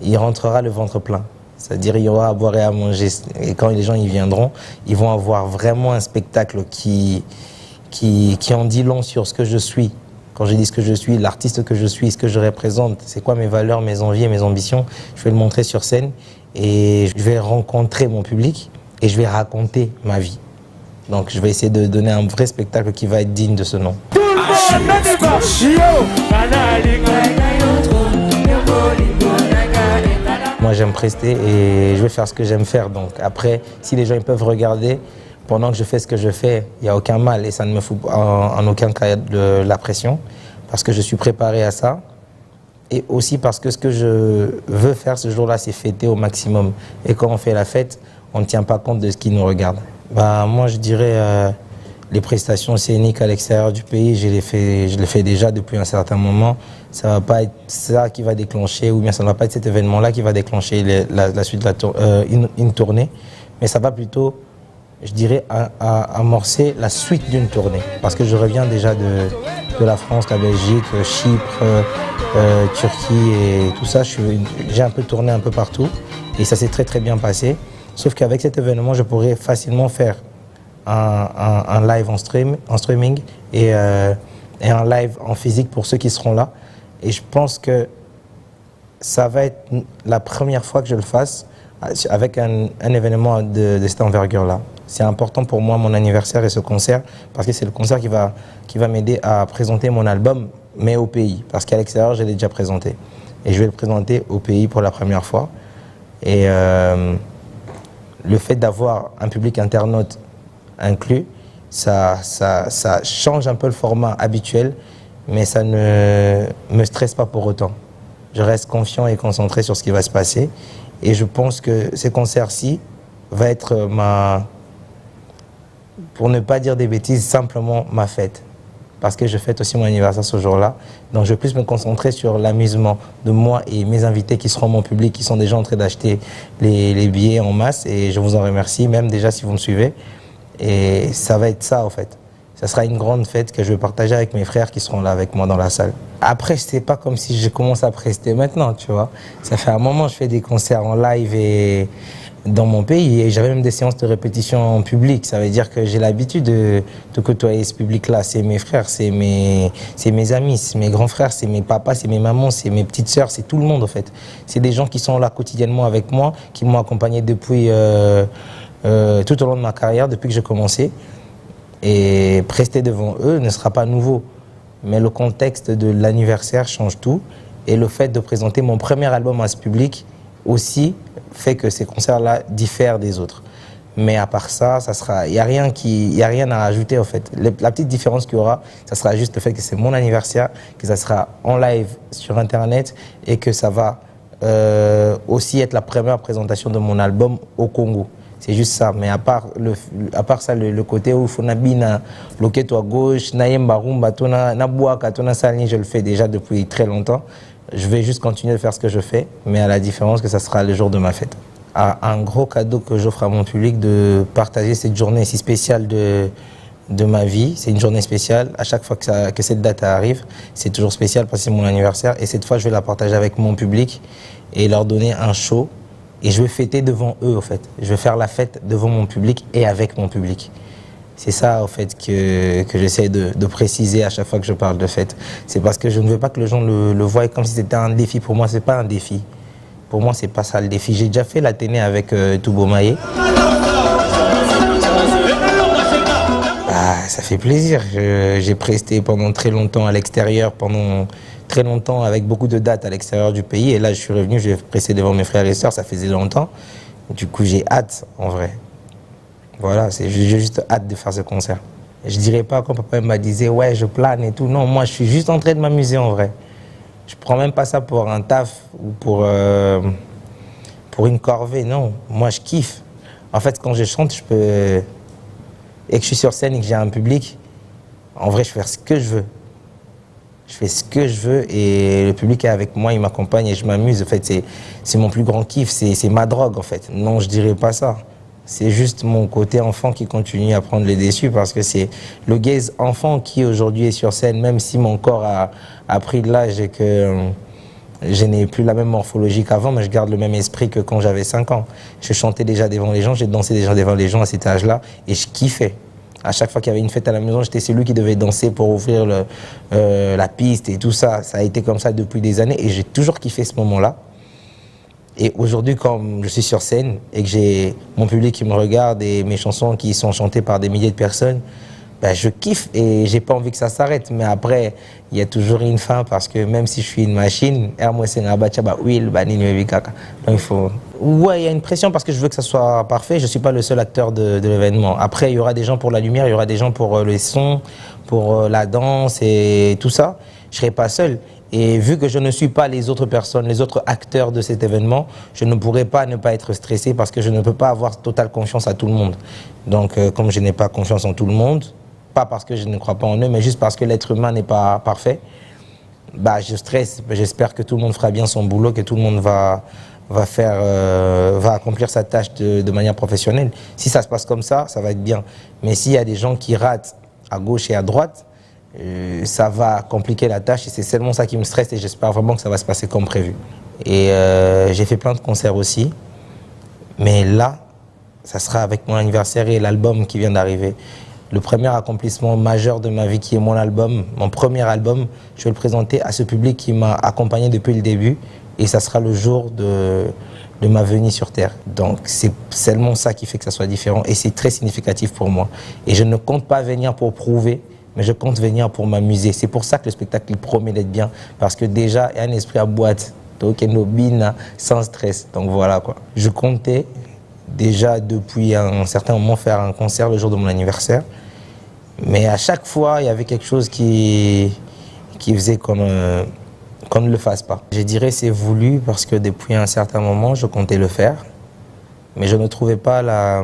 il rentrera le ventre plein. C'est-à-dire il y aura à boire et à manger et quand les gens y viendront, ils vont avoir vraiment un spectacle qui en dit long sur ce que je suis. Quand je dis ce que je suis, l'artiste que je suis, ce que je représente, c'est quoi mes valeurs, mes envies et mes ambitions, je vais le montrer sur scène. Et je vais rencontrer mon public et je vais raconter ma vie. Donc je vais essayer de donner un vrai spectacle qui va être digne de ce nom. Moi j'aime prester et je vais faire ce que j'aime faire. Donc après, si les gens ils peuvent regarder pendant que je fais ce que je fais, il n'y a aucun mal et ça ne me fout en aucun cas de la pression parce que je suis préparé à ça. Et aussi parce que ce que je veux faire ce jour-là, c'est fêter au maximum. Et quand on fait la fête, on ne tient pas compte de ce qui nous regarde. Moi, je dirais les prestations scéniques à l'extérieur du pays, je les fais déjà depuis un certain moment. Ça ne va pas être ça qui va déclencher, ou bien ça ne va pas être cet événement-là qui va déclencher la suite de une tournée. Mais ça va plutôt, je dirais, amorcer la suite d'une tournée. Parce que je reviens déjà de la France, la Belgique, Chypre, Turquie et tout ça. J'ai un peu tourné un peu partout et ça s'est très très bien passé. Sauf qu'avec cet événement, je pourrais facilement faire un live en streaming et un live en physique pour ceux qui seront là. Et je pense que ça va être la première fois que je le fasse avec un événement de cette envergure-là. C'est important pour moi, mon anniversaire et ce concert, parce que c'est le concert qui va m'aider à présenter mon album, mais au pays. Parce qu'à l'extérieur, je l'ai déjà présenté. Et je vais le présenter au pays pour la première fois. Et le fait d'avoir un public internaute inclus, ça change un peu le format habituel, mais ça ne me stresse pas pour autant. Je reste confiant et concentré sur ce qui va se passer. Et je pense que ce concert-ci va être pour ne pas dire des bêtises, simplement ma fête. Parce que je fête aussi mon anniversaire ce jour-là. Donc je vais plus me concentrer sur l'amusement de moi et mes invités qui seront mon public, qui sont déjà en train d'acheter les billets en masse. Et je vous en remercie, même déjà si vous me suivez. Et ça va être ça en fait. Ça sera une grande fête que je vais partager avec mes frères qui seront là avec moi dans la salle. Après, c'est pas comme si je commence à prester maintenant, tu vois. Ça fait un moment que je fais des concerts en live et dans mon pays et j'avais même des séances de répétition en public. Ça veut dire que j'ai l'habitude de côtoyer ce public-là. C'est mes frères, c'est mes amis, c'est mes grands frères, c'est mes papas, c'est mes mamans, c'est mes petites sœurs, c'est tout le monde en fait. C'est des gens qui sont là quotidiennement avec moi, qui m'ont accompagné depuis tout au long de ma carrière, depuis que j'ai commencé. Et prester devant eux ne sera pas nouveau. Mais le contexte de l'anniversaire change tout. Et le fait de présenter mon premier album à ce public aussi fait que ces concerts-là diffèrent des autres. Mais à part ça, il n'y a rien à ajouter en fait. La petite différence qu'il y aura, ça sera juste le fait que c'est mon anniversaire, que ça sera en live sur Internet et que ça va aussi être la première présentation de mon album au Congo. C'est juste ça, mais à part ça, le côté où il faut nabina, loqueto à gauche, naïm barumba, na boaka, tona salin, je le fais déjà depuis très longtemps. Je vais juste continuer de faire ce que je fais, mais à la différence que ça sera le jour de ma fête. Un gros cadeau que j'offre à mon public, de partager cette journée si spéciale de ma vie. C'est une journée spéciale. À chaque fois que cette date arrive, c'est toujours spécial parce que c'est mon anniversaire. Et cette fois, je vais la partager avec mon public et leur donner un show. Et je vais fêter devant eux, en fait. Je vais faire la fête devant mon public et avec mon public. C'est ça, en fait, que j'essaie de préciser à chaque fois que je parle de fête. C'est parce que je ne veux pas que les gens le voient comme si c'était un défi. Pour moi, ce n'est pas un défi. Pour moi, c'est pas ça le défi. J'ai déjà fait la télé avec Toubo Maé. Ça fait plaisir. J'ai presté pendant très longtemps à l'extérieur, pendant très longtemps avec beaucoup de dates à l'extérieur du pays. Et là, je suis revenu, j'ai pressé devant mes frères et sœurs, ça faisait longtemps. Du coup, j'ai hâte, en vrai. Voilà, j'ai juste hâte de faire ce concert. Je dirais pas quand papa m'a disait, ouais, je plane et tout. Non, moi, je suis juste en train de m'amuser, en vrai. Je prends même pas ça pour un taf ou pour une corvée, non. Moi, je kiffe. En fait, quand je chante, je peux... et que je suis sur scène et que j'ai un public, en vrai, je fais ce que je veux. Je fais ce que je veux et le public est avec moi, il m'accompagne et je m'amuse. En fait, c'est mon plus grand kiff, c'est ma drogue, en fait. Non, je dirais pas ça. C'est juste mon côté enfant qui continue à prendre les dessus parce que c'est le gaze enfant qui aujourd'hui est sur scène, même si mon corps a pris de l'âge et que je n'ai plus la même morphologie qu'avant, mais je garde le même esprit que quand j'avais 5 ans. Je chantais déjà devant les gens, j'ai dansé déjà devant les gens à cet âge-là et je kiffais. À chaque fois qu'il y avait une fête à la maison, j'étais celui qui devait danser pour ouvrir la piste et tout ça. Ça a été comme ça depuis des années et j'ai toujours kiffé ce moment-là. Et aujourd'hui, quand je suis sur scène et que j'ai mon public qui me regarde et mes chansons qui sont chantées par des milliers de personnes, ben je kiffe et j'ai pas envie que ça s'arrête. Mais après, il y a toujours une fin parce que même si je suis une machine, donc il faut... Ouais, il y a une pression parce que je veux que ça soit parfait. Je suis pas le seul acteur de l'événement. Après, il y aura des gens pour la lumière, il y aura des gens pour le son, pour la danse et tout ça. Je serai pas seul. Et vu que je ne suis pas les autres personnes, les autres acteurs de cet événement, je ne pourrais pas ne pas être stressé parce que je ne peux pas avoir totale confiance à tout le monde. Donc, comme je n'ai pas confiance en tout le monde, pas parce que je ne crois pas en eux, mais juste parce que l'être humain n'est pas parfait, bah, je stresse. J'espère que tout le monde fera bien son boulot, que tout le monde va accomplir sa tâche de manière professionnelle. Si ça se passe comme ça va être bien. Mais s'il y a des gens qui ratent à gauche et à droite, ça va compliquer la tâche et c'est seulement ça qui me stresse et j'espère vraiment que ça va se passer comme prévu. Et j'ai fait plein de concerts aussi, mais là, ça sera avec mon anniversaire et l'album qui vient d'arriver. Le premier accomplissement majeur de ma vie qui est mon album, mon premier album, je vais le présenter à ce public qui m'a accompagné depuis le début et ça sera le jour de ma venue sur Terre. Donc c'est seulement ça qui fait que ça soit différent et c'est très significatif pour moi. Et je ne compte pas venir pour prouver, mais je compte venir pour m'amuser. C'est pour ça que le spectacle il promet d'être bien, parce que déjà, il y a un esprit à boîte, sans stress. Donc voilà quoi. Je comptais déjà depuis un certain moment faire un concert le jour de mon anniversaire, mais à chaque fois, il y avait quelque chose qui faisait qu'on ne le fasse pas. Je dirais c'est voulu parce que depuis un certain moment, je comptais le faire, mais je ne trouvais pas la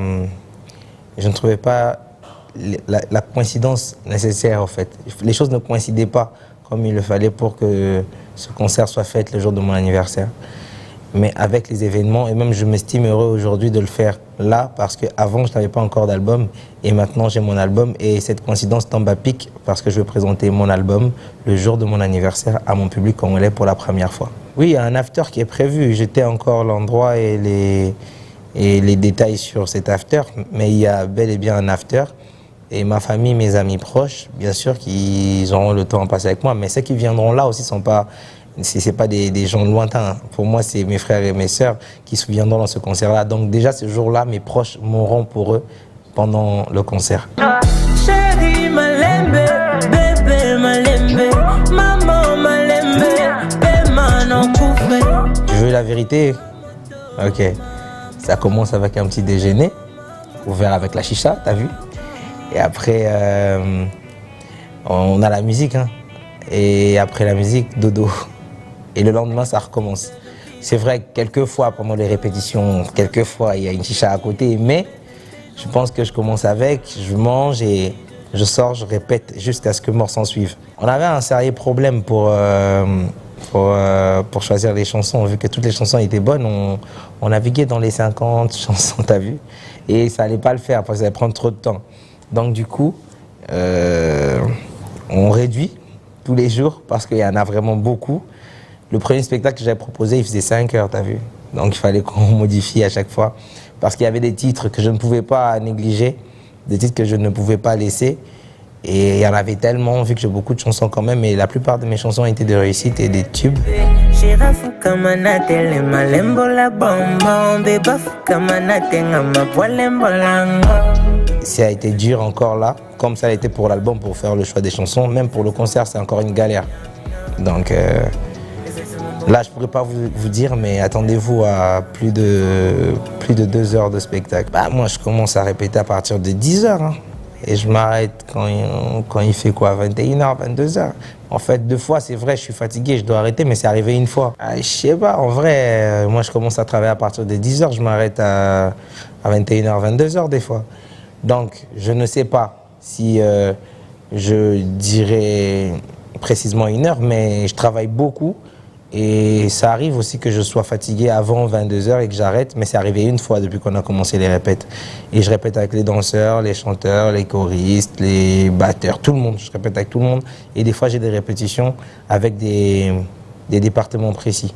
coïncidence nécessaire en fait. Les choses ne coïncidaient pas comme il le fallait pour que ce concert soit fait le jour de mon anniversaire. Mais avec les événements, et même je m'estime heureux aujourd'hui de le faire là parce qu'avant je n'avais pas encore d'album et maintenant j'ai mon album et cette coïncidence tombe à pic parce que je vais présenter mon album le jour de mon anniversaire à mon public congolais pour la première fois. Oui, il y a un after qui est prévu, j'étais encore l'endroit et les détails sur cet after, mais il y a bel et bien un after. Et ma famille, mes amis proches, bien sûr qu'ils auront le temps à passer avec moi, mais ceux qui viendront là aussi sont pas... C'est pas des gens lointains. Pour moi, c'est mes frères et mes sœurs qui se viendront dans ce concert-là. Donc déjà, ce jour-là, mes proches mourront pour eux pendant le concert. Chérie Malembe, bébé Malembe, maman Malembe, Maman Koufé. Tu veux la vérité? Ok. Ça commence avec un petit déjeuner, ouvert avec la chicha, t'as vu? Et après, on a la musique, hein. Et après la musique, dodo. Et le lendemain, ça recommence. C'est vrai que quelquefois, pendant les répétitions, quelquefois, il y a une chicha à côté, mais je pense que je commence avec, je mange et je sors, je répète jusqu'à ce que mort s'en suive. On avait un sérieux problème pour pour choisir les chansons. Vu que toutes les chansons étaient bonnes, on naviguait dans les 50 chansons, t'as vu? Et ça allait pas le faire parce que ça allait prendre trop de temps. Donc du coup, on réduit tous les jours parce qu'il y en a vraiment beaucoup. Le premier spectacle que j'avais proposé, il faisait 5 heures, t'as vu? Donc il fallait qu'on modifie à chaque fois parce qu'il y avait des titres que je ne pouvais pas négliger, des titres que je ne pouvais pas laisser. Et il y en avait tellement, vu que j'ai beaucoup de chansons quand même, mais la plupart de mes chansons étaient des réussites et des tubes. Ça a été dur encore là, comme ça a été pour l'album, pour faire le choix des chansons. Même pour le concert, c'est encore une galère. Donc là, je pourrais pas vous dire, mais attendez-vous à plus de 2 heures de spectacle. Bah, moi, je commence à répéter à partir de 10 heures. Hein. Et je m'arrête quand il fait quoi, 21h, 22h. En fait, 2 fois, c'est vrai, je suis fatigué, je dois arrêter, mais c'est arrivé 1 fois. Je sais pas, en vrai, moi je commence à travailler à partir de 10h, je m'arrête à 21h, 22h des fois. Donc, je ne sais pas si je dirais précisément 1 heure, mais je travaille beaucoup. Et ça arrive aussi que je sois fatigué avant 22h et que j'arrête, mais c'est arrivé 1 fois depuis qu'on a commencé les répètes. Et je répète avec les danseurs, les chanteurs, les choristes, les batteurs, tout le monde. Je répète avec tout le monde. Et des fois, j'ai des répétitions avec des départements précis.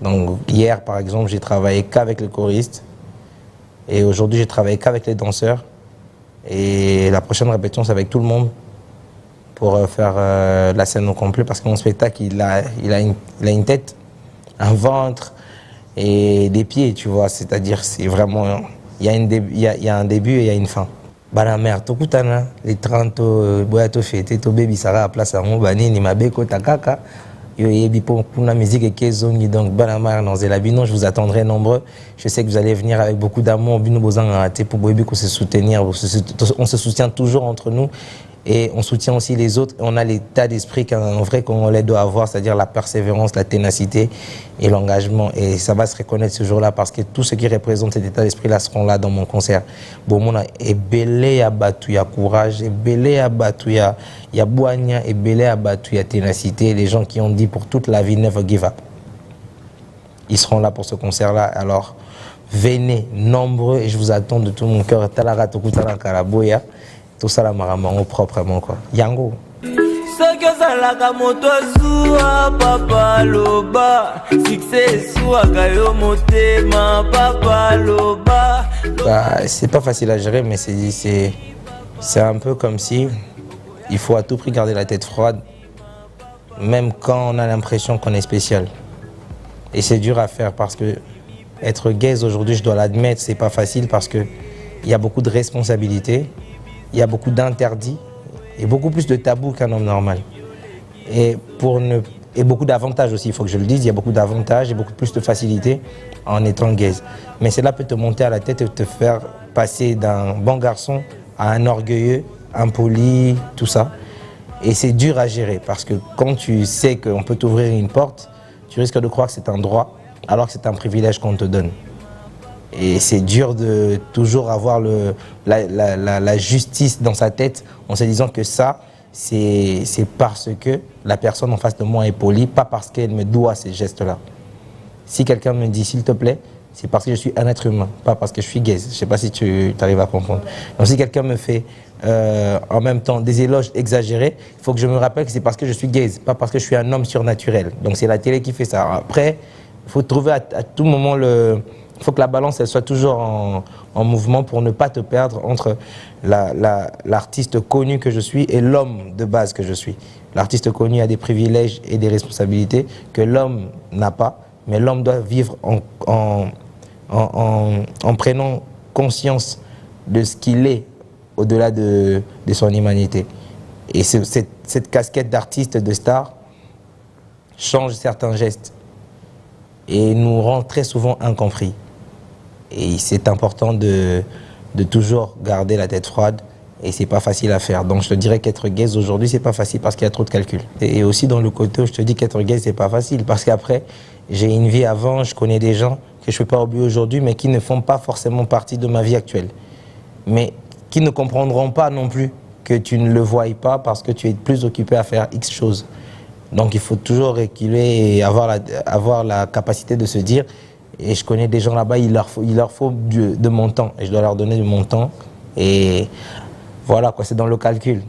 Donc hier, par exemple, j'ai travaillé qu'avec les choristes. Et aujourd'hui, j'ai travaillé qu'avec les danseurs. Et la prochaine répétition, c'est avec tout le monde, pour faire la scène au complet, parce que mon spectacle, il a une tête, un ventre et des pieds, tu vois. C'est-à-dire, c'est vraiment... Il y a un début et il y a une fin. Bana mère, tokutana, les 30 boyato fêté, to baby sara à place à mon bani, ni ma beko takaka. Yo yebi pour la musique et kezongi, donc bana mère, non, je vous attendrai nombreux. Je sais que vous allez venir avec beaucoup d'amour, bino bozang pour boyebi qu'on se soutenir, on se soutient toujours entre nous. Et on soutient aussi les autres. On a l'état d'esprit qu'un vrai Congolais doit avoir, c'est-à-dire la persévérance, la ténacité et l'engagement. Et ça va se reconnaître ce jour-là parce que tous ceux qui représentent cet état d'esprit-là seront là dans mon concert. Bon, mon est belé à battu, il y a courage, est belé à battu, il y a boigna, est belé à battu, il y a ténacité. Les gens qui ont dit pour toute la vie, never give up. Ils seront là pour ce concert-là. Alors, venez nombreux et je vous attends de tout mon cœur. Talara Tokutana Karaboya. Tout ça, la maramango proprement, quoi. Yango. Bah, c'est pas facile à gérer, mais c'est un peu comme si il faut à tout prix garder la tête froide, même quand on a l'impression qu'on est spécial. Et c'est dur à faire parce que être gaze aujourd'hui, je dois l'admettre, c'est pas facile parce que il y a beaucoup de responsabilités. Il y a beaucoup d'interdits et beaucoup plus de tabous qu'un homme normal. Et beaucoup d'avantages aussi, il faut que je le dise. Il y a beaucoup d'avantages et beaucoup plus de facilité en étant gaze. Mais cela peut te monter à la tête et te faire passer d'un bon garçon à un orgueilleux, impoli, tout ça. Et c'est dur à gérer parce que quand tu sais qu'on peut t'ouvrir une porte, tu risques de croire que c'est un droit alors que c'est un privilège qu'on te donne. Et c'est dur de toujours avoir la justice dans sa tête en se disant que ça, c'est parce que la personne en face de moi est polie, pas parce qu'elle me doit ces gestes-là. Si quelqu'un me dit s'il te plaît, c'est parce que je suis un être humain, pas parce que je suis gaze. Je ne sais pas si tu arrives à comprendre. Donc si quelqu'un me fait en même temps des éloges exagérés, il faut que je me rappelle que c'est parce que je suis gaze, pas parce que je suis un homme surnaturel. Donc c'est la télé qui fait ça. Après, il faut trouver à tout moment il faut que la balance elle soit toujours en mouvement pour ne pas te perdre entre l'artiste connu que je suis et l'homme de base que je suis. L'artiste connu a des privilèges et des responsabilités que l'homme n'a pas, mais l'homme doit vivre en prenant conscience de ce qu'il est au-delà de son humanité. Et cette casquette d'artiste, de star, change certains gestes et nous rend très souvent incompris. Et c'est important de toujours garder la tête froide et c'est pas facile à faire. Donc je te dirais qu'être gaze aujourd'hui, c'est pas facile parce qu'il y a trop de calculs. Et aussi dans le côté où je te dis qu'être gaze, c'est pas facile parce qu'après, j'ai une vie avant, je connais des gens que je peux pas oublier aujourd'hui mais qui ne font pas forcément partie de ma vie actuelle. Mais qui ne comprendront pas non plus que tu ne le voies pas parce que tu es plus occupé à faire X choses. Donc il faut toujours reculer et avoir la capacité de se dire, et je connais des gens là-bas, il leur faut de mon temps, et je dois leur donner de mon temps. Et voilà, quoi, c'est dans le calcul.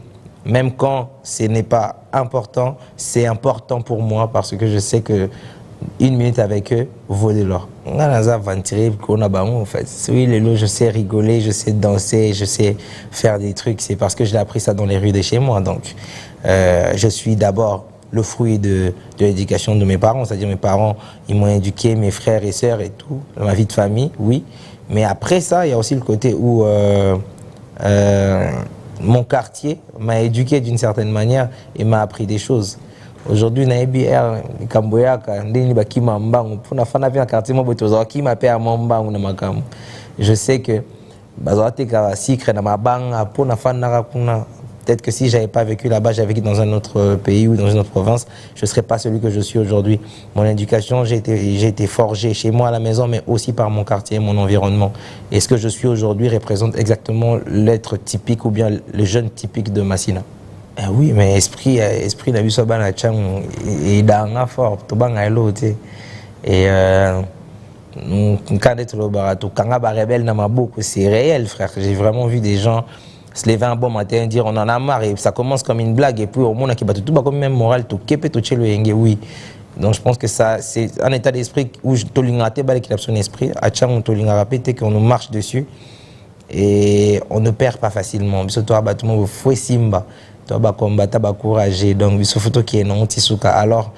Même quand ce n'est pas important, c'est important pour moi parce que je sais que 1 minute avec eux vaut de l'or. On a des aventures qu'on a en fait. Oui, je sais rigoler, je sais danser, je sais faire des trucs. C'est parce que j'ai appris ça dans les rues de chez moi. Donc, je suis d'abord le fruit de l'éducation de mes parents. C'est-à-dire mes parents, ils m'ont éduqué, mes frères et sœurs et tout, ma vie de famille, oui. Mais après ça, il y a aussi le côté où mon quartier m'a éduqué d'une certaine manière et m'a appris des choses. Aujourd'hui, je sais que peut-être que si je n'avais pas vécu là-bas, j'avais vécu dans un autre pays ou dans une autre province, je ne serais pas celui que je suis aujourd'hui. Mon éducation, j'ai été forgé chez moi à la maison, mais aussi par mon quartier, mon environnement. Et ce que je suis aujourd'hui représente exactement l'être typique ou bien le jeune typique de Massina. Oui, mais esprit n'a vu ça et dans un fort, tout bang à l'autre. Et quand c'est réel, frère. J'ai vraiment vu des gens se lever un bon matin et dire on en a marre et ça commence comme une blague et puis au monde qui bat tout comme même moral tout kepe tout chez le yenge oui. Donc je pense que ça c'est un état d'esprit où je tolingate balé qui a son esprit à chang tolingara pété qu'on nous marche dessus et on ne perd pas facilement. Biso toi ba tout le monde faut simba. Toi ba combattre ba courager donc biso photo qui est non tisuka. Alors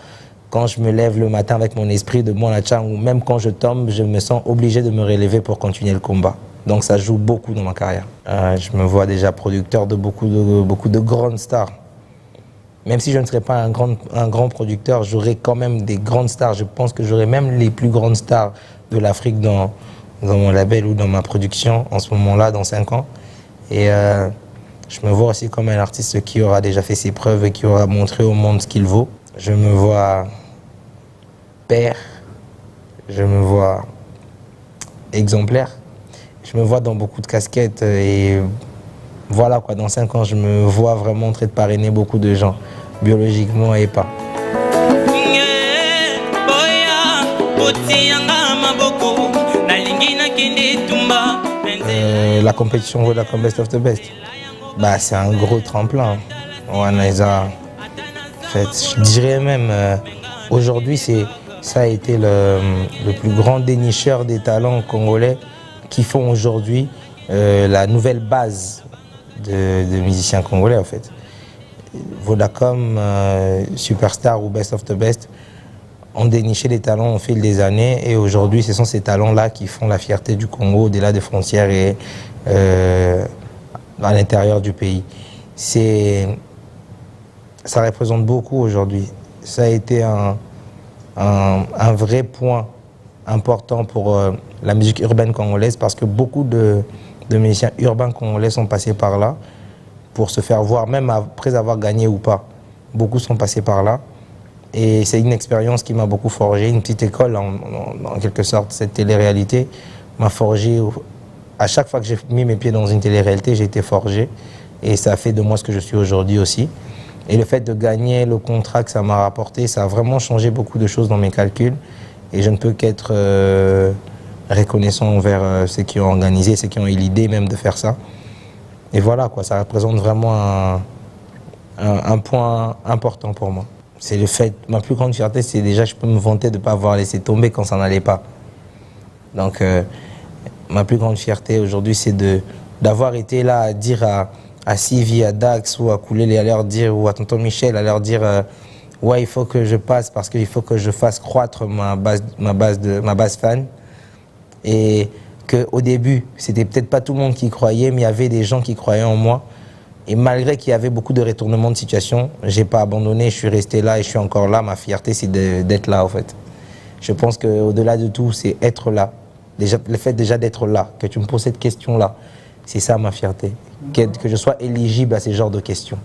quand je me lève le matin avec mon esprit de moi la chang ou même quand je tombe, je me sens obligé de me relever pour continuer le combat. Donc ça joue beaucoup dans ma carrière. Je me vois déjà producteur de beaucoup de grandes stars. Même si je ne serais pas un grand producteur, j'aurais quand même des grandes stars. Je pense que j'aurais même les plus grandes stars de l'Afrique dans mon label ou dans ma production en ce moment-là, dans 5 ans. Et je me vois aussi comme un artiste qui aura déjà fait ses preuves et qui aura montré au monde ce qu'il vaut. Je me vois père, je me vois exemplaire. Je me vois dans beaucoup de casquettes et voilà quoi, dans 5 ans, je me vois vraiment en train de parrainer beaucoup de gens, biologiquement et pas. La compétition Vodacom Best of the Best, bah, c'est un gros tremplin. En fait, je dirais même, aujourd'hui, ça a été le plus grand dénicheur des talents congolais qui font aujourd'hui la nouvelle base de musiciens congolais en fait. Vodacom, Superstar ou Best of the Best ont déniché des talents au fil des années et aujourd'hui ce sont ces talents-là qui font la fierté du Congo au-delà des frontières et à l'intérieur du pays. Ça représente beaucoup aujourd'hui. Ça a été un vrai point important pour la musique urbaine congolaise parce que beaucoup de musiciens urbains congolais sont passés par là pour se faire voir, même après avoir gagné ou pas. Beaucoup sont passés par là et c'est une expérience qui m'a beaucoup forgé, une petite école en quelque sorte. Cette télé-réalité m'a forgé. À chaque fois que j'ai mis mes pieds dans une télé-réalité, j'ai été forgé et ça a fait de moi ce que je suis aujourd'hui aussi. Et le fait de gagner le contrat que ça m'a rapporté, ça a vraiment changé beaucoup de choses dans mes calculs. Et je ne peux qu'être reconnaissant envers ceux qui ont organisé, ceux qui ont eu l'idée même de faire ça. Et voilà, quoi, ça représente vraiment un point important pour moi. C'est le fait, ma plus grande fierté, c'est déjà je peux me vanter de ne pas avoir laissé tomber quand ça n'allait pas. Donc, ma plus grande fierté aujourd'hui, c'est d'avoir été là à dire à Sylvie, à Dax ou à Koulé, à leur dire, ou à tonton Michel, à leur dire ouais, il faut que je passe parce qu'il faut que je fasse croître ma base fan. Et qu'au début, c'était peut-être pas tout le monde qui croyait, mais il y avait des gens qui croyaient en moi. Et malgré qu'il y avait beaucoup de retournements de situation, j'ai pas abandonné, je suis resté là et je suis encore là. Ma fierté, c'est d'être là, en fait. Je pense qu'au-delà de tout, c'est être là. Déjà, le fait déjà d'être là, que tu me poses cette question-là, c'est ça ma fierté. Que je sois éligible à ces genres de questions.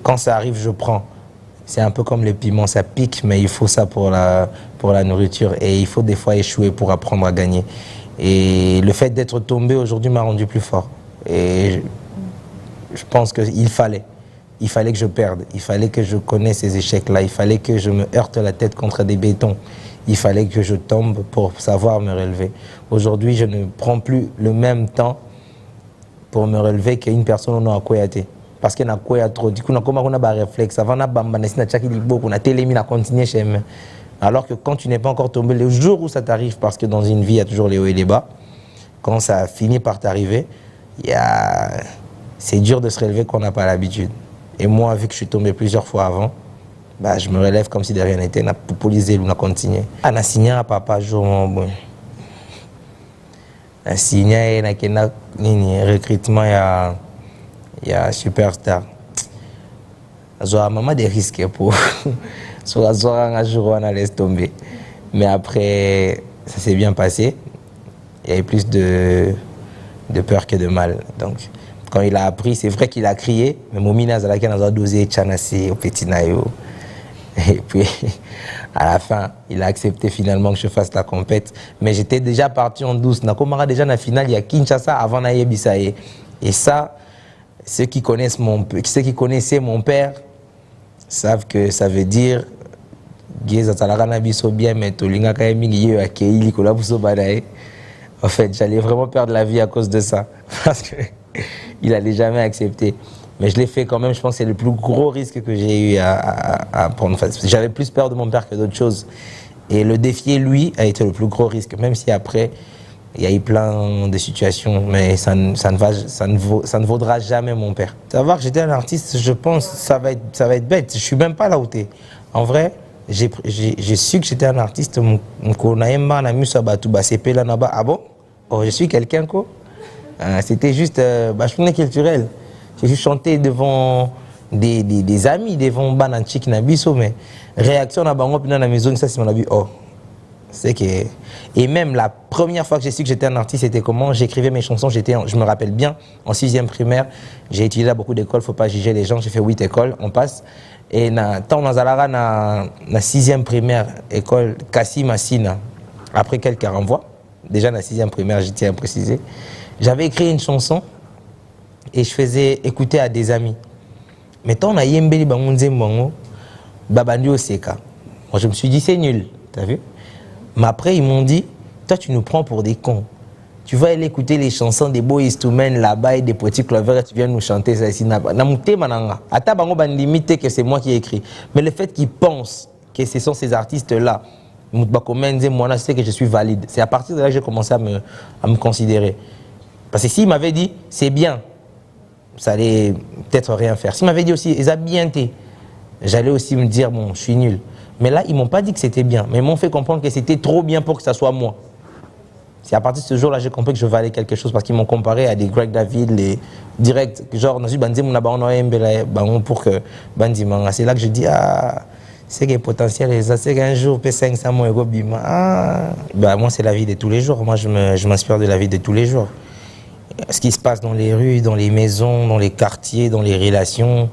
Quand ça arrive, je prends. C'est un peu comme le piment, ça pique, mais il faut ça pour la nourriture. Et il faut des fois échouer pour apprendre à gagner. Et le fait d'être tombé aujourd'hui m'a rendu plus fort. Et je pense qu'il fallait. il fallait que je perde, il fallait que je connaisse ces échecs-là, il fallait que je me heurte la tête contre des bétons, il fallait que je tombe pour savoir me relever. Aujourd'hui, je ne prends plus le même temps pour me relever qu'une personne au Koyate. Parce qu'il y a trop. Du coup, on a un réflexe. Avant, on a continué chez moi. Alors que quand tu n'es pas encore tombé, le jour où ça t'arrive, parce que dans une vie, il y a toujours les hauts et les bas, quand ça finit par t'arriver, c'est dur de se relever quand on n'a pas l'habitude. Et moi, vu que je suis tombé plusieurs fois avant, bah, je me relève comme si de rien n'était. On a populisé, on a continué. On a signé à papa jour. On a signé un recrutement, il y a Superstar. J'ai maman des risques pour soit un jour on laisse tomber. Mais après, ça s'est bien passé. Il y avait plus de peur que de mal. Donc, quand il a appris, c'est vrai qu'il a crié, mais mon mina zalaki a dosé chanassi au petit naïo. Et puis, à la fin, il a accepté finalement que je fasse la compète. Mais j'étais déjà parti en douce. Nakomara déjà dans la finale, il y a Kinshasa avant Nayebisaye. Et ça, ceux qui connaissaient mon père savent que ça veut dire en fait, j'allais vraiment perdre la vie à cause de ça. Parce qu'il n'allait jamais accepter. Mais je l'ai fait quand même, je pense que c'est le plus gros risque que j'ai eu à prendre. Enfin, j'avais plus peur de mon père que d'autres choses. Et le défier, lui, a été le plus gros risque. Même si après, il y a eu plein de situations, mais ça ne vaudra jamais mon père. Savoir que j'étais un artiste, je pense, ça va être bête. Je ne suis même pas là où tu es. En vrai, j'ai su que j'étais un artiste. Ah bon? Oh, je suis quelqu'un, quoi. C'était juste je culturel. J'ai chanté devant des amis, devant Bananchik Nabiso, mais réaction à Bango dans la maison, ça c'est mon avis. Oh, c'est que. Et même la première fois que j'ai su que j'étais un artiste, c'était comment j'écrivais mes chansons. Je me rappelle bien, en 6e primaire, j'ai étudié à beaucoup d'écoles, faut pas juger les gens. J'ai fait 8 écoles, on passe. Et tant dans Zalara, na 6e primaire, école Kassim Assina, après quelques renvois, déjà dans la 6e primaire, j'y tiens à préciser, j'avais écrit une chanson. Et je faisais écouter à des amis. Mais quand on a yembeli bangunze mbango, babandi oseka. Moi je me suis dit c'est nul, t'as vu? Mais après ils m'ont dit, toi tu nous prends pour des cons. Tu vas aller écouter les chansons des Boys to Men là-bas et des Petits Clovers et tu viens nous chanter ça ici. Namute mananga. Ata bango ban limite que c'est moi qui ai écrit. Mais le fait qu'ils pensent que ce sont ces artistes-là, moi c'est que je suis valide. C'est à partir de là que j'ai commencé à me considérer. Parce que s'ils m'avaient dit c'est bien, ça allait peut-être rien faire. S'ils m'avaient dit aussi, ils ont bien été, j'allais aussi me dire, bon, je suis nul. Mais là, ils ne m'ont pas dit que c'était bien, mais ils m'ont fait comprendre que c'était trop bien pour que ça soit moi. C'est à partir de ce jour-là que j'ai compris que je valais quelque chose, parce qu'ils m'ont comparé à des Greg David, les directs, genre, pour que Bandi Manga. C'est là que je dis, c'est qu'il y a potentiel, c'est qu'un jour, P500 moi, c'est la vie de tous les jours. Moi, je m'inspire de la vie de tous les jours. Ce qui se passe dans les rues, dans les maisons, dans les quartiers, dans les relations,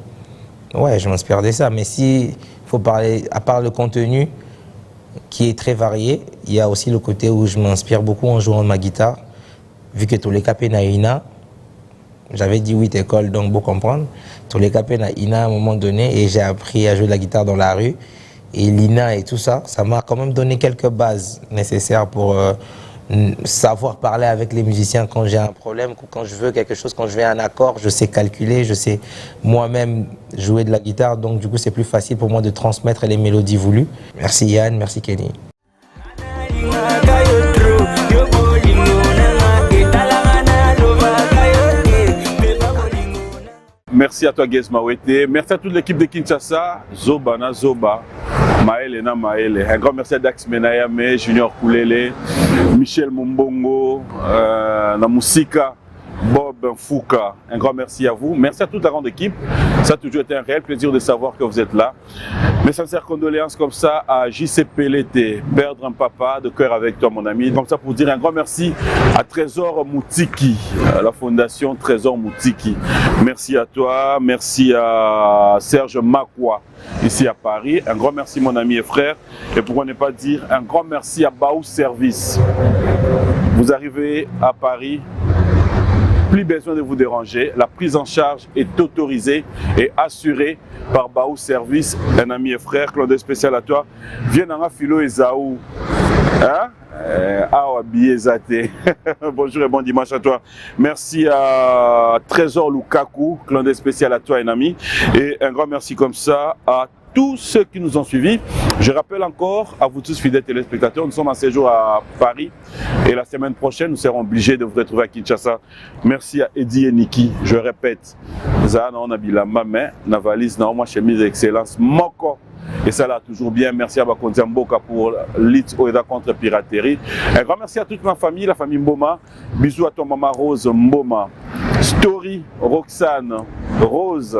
ouais, je m'inspire de ça. Mais s'il faut parler, à part le contenu qui est très varié, il y a aussi le côté où je m'inspire beaucoup en jouant de ma guitare. Vu que tous les capés na ina, j'avais dit 8 écoles, donc beaucoup comprendre. Tous les capés na ina à un moment donné, et j'ai appris à jouer de la guitare dans la rue. Et l'ina et tout ça, ça m'a quand même donné quelques bases nécessaires pour savoir parler avec les musiciens quand j'ai un problème, quand je veux quelque chose, quand je veux un accord, je sais calculer, je sais moi-même jouer de la guitare, donc du coup c'est plus facile pour moi de transmettre les mélodies voulues. Merci Yann, merci Kenny. Merci à toi Guess Mawete, merci à toute l'équipe de Kinshasa, Zoba na Zoba, Maël na Maël, un grand merci à Dax Menayame, Junior Koulele, Michel Mumbongo, Namusika, Bob Fouka, un grand merci à vous. Merci à toute la grande équipe. Ça a toujours été un réel plaisir de savoir que vous êtes là. Mes sincères condoléances comme ça à JC Pelete, perdre un papa de cœur avec toi mon ami. Donc ça pour dire un grand merci à Trésor Moutiki, à la fondation Trésor Moutiki. Merci à toi, merci à Serge Makwa ici à Paris. Un grand merci mon ami et frère. Et pourquoi ne pas dire un grand merci à Baou Service. Vous arrivez à Paris, Plus besoin de vous déranger. La prise en charge est autorisée et assurée par Baou Service, un ami et frère. Claude spécial à toi. Viens dans la philo et Zaou. Hein? Bonjour et bon dimanche à toi. Merci à Trésor Lukaku, clin d'œil spécial à toi, un ami. Et un grand merci comme ça à tous ceux qui nous ont suivis. Je rappelle encore à vous tous fidèles téléspectateurs, nous sommes en séjour à Paris et la semaine prochaine nous serons obligés de vous retrouver à Kinshasa. Merci à Eddie et Niki. Je répète, Zana on a mis la main, la valise, ma chemise d'excellence, Moko. Et ça là toujours bien. Merci à Bakonzi Mboka pour l'IT Oeda contre piraterie. Un grand merci à toute ma famille, la famille Mboma. Bisous à ton maman Rose Mboma. Story, Roxane, Rose,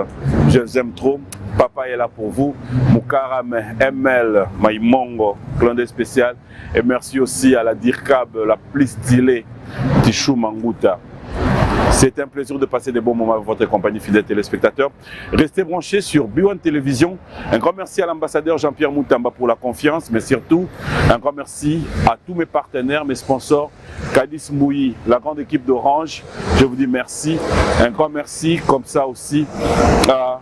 je vous aime trop. Papa est là pour vous. Moukarame, ML, Maïmongo, clin d'œil spécial. Et merci aussi à la DIRCAB, la plus stylée, Tichou Manguta. C'est un plaisir de passer des bons moments avec votre compagnie fidèle téléspectateurs. Restez branchés sur B1 Télévision. Un grand merci à l'ambassadeur Jean-Pierre Moutamba pour la confiance, mais surtout un grand merci à tous mes partenaires, mes sponsors, Cadiz Mouyi, la grande équipe d'Orange. Je vous dis merci. Un grand merci comme ça aussi à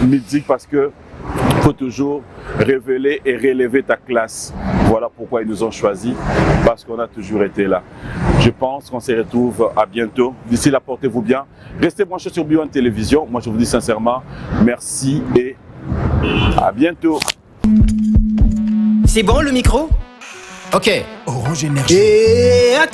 Midik parce que faut toujours révéler et relever ta classe. Voilà pourquoi ils nous ont choisis, parce qu'on a toujours été là. Je pense qu'on se retrouve à bientôt. D'ici là, portez-vous bien. Restez branchés sur B1 Télévision. Moi, je vous dis sincèrement, merci et à bientôt. C'est bon le micro? Ok. Orange Énergie. Et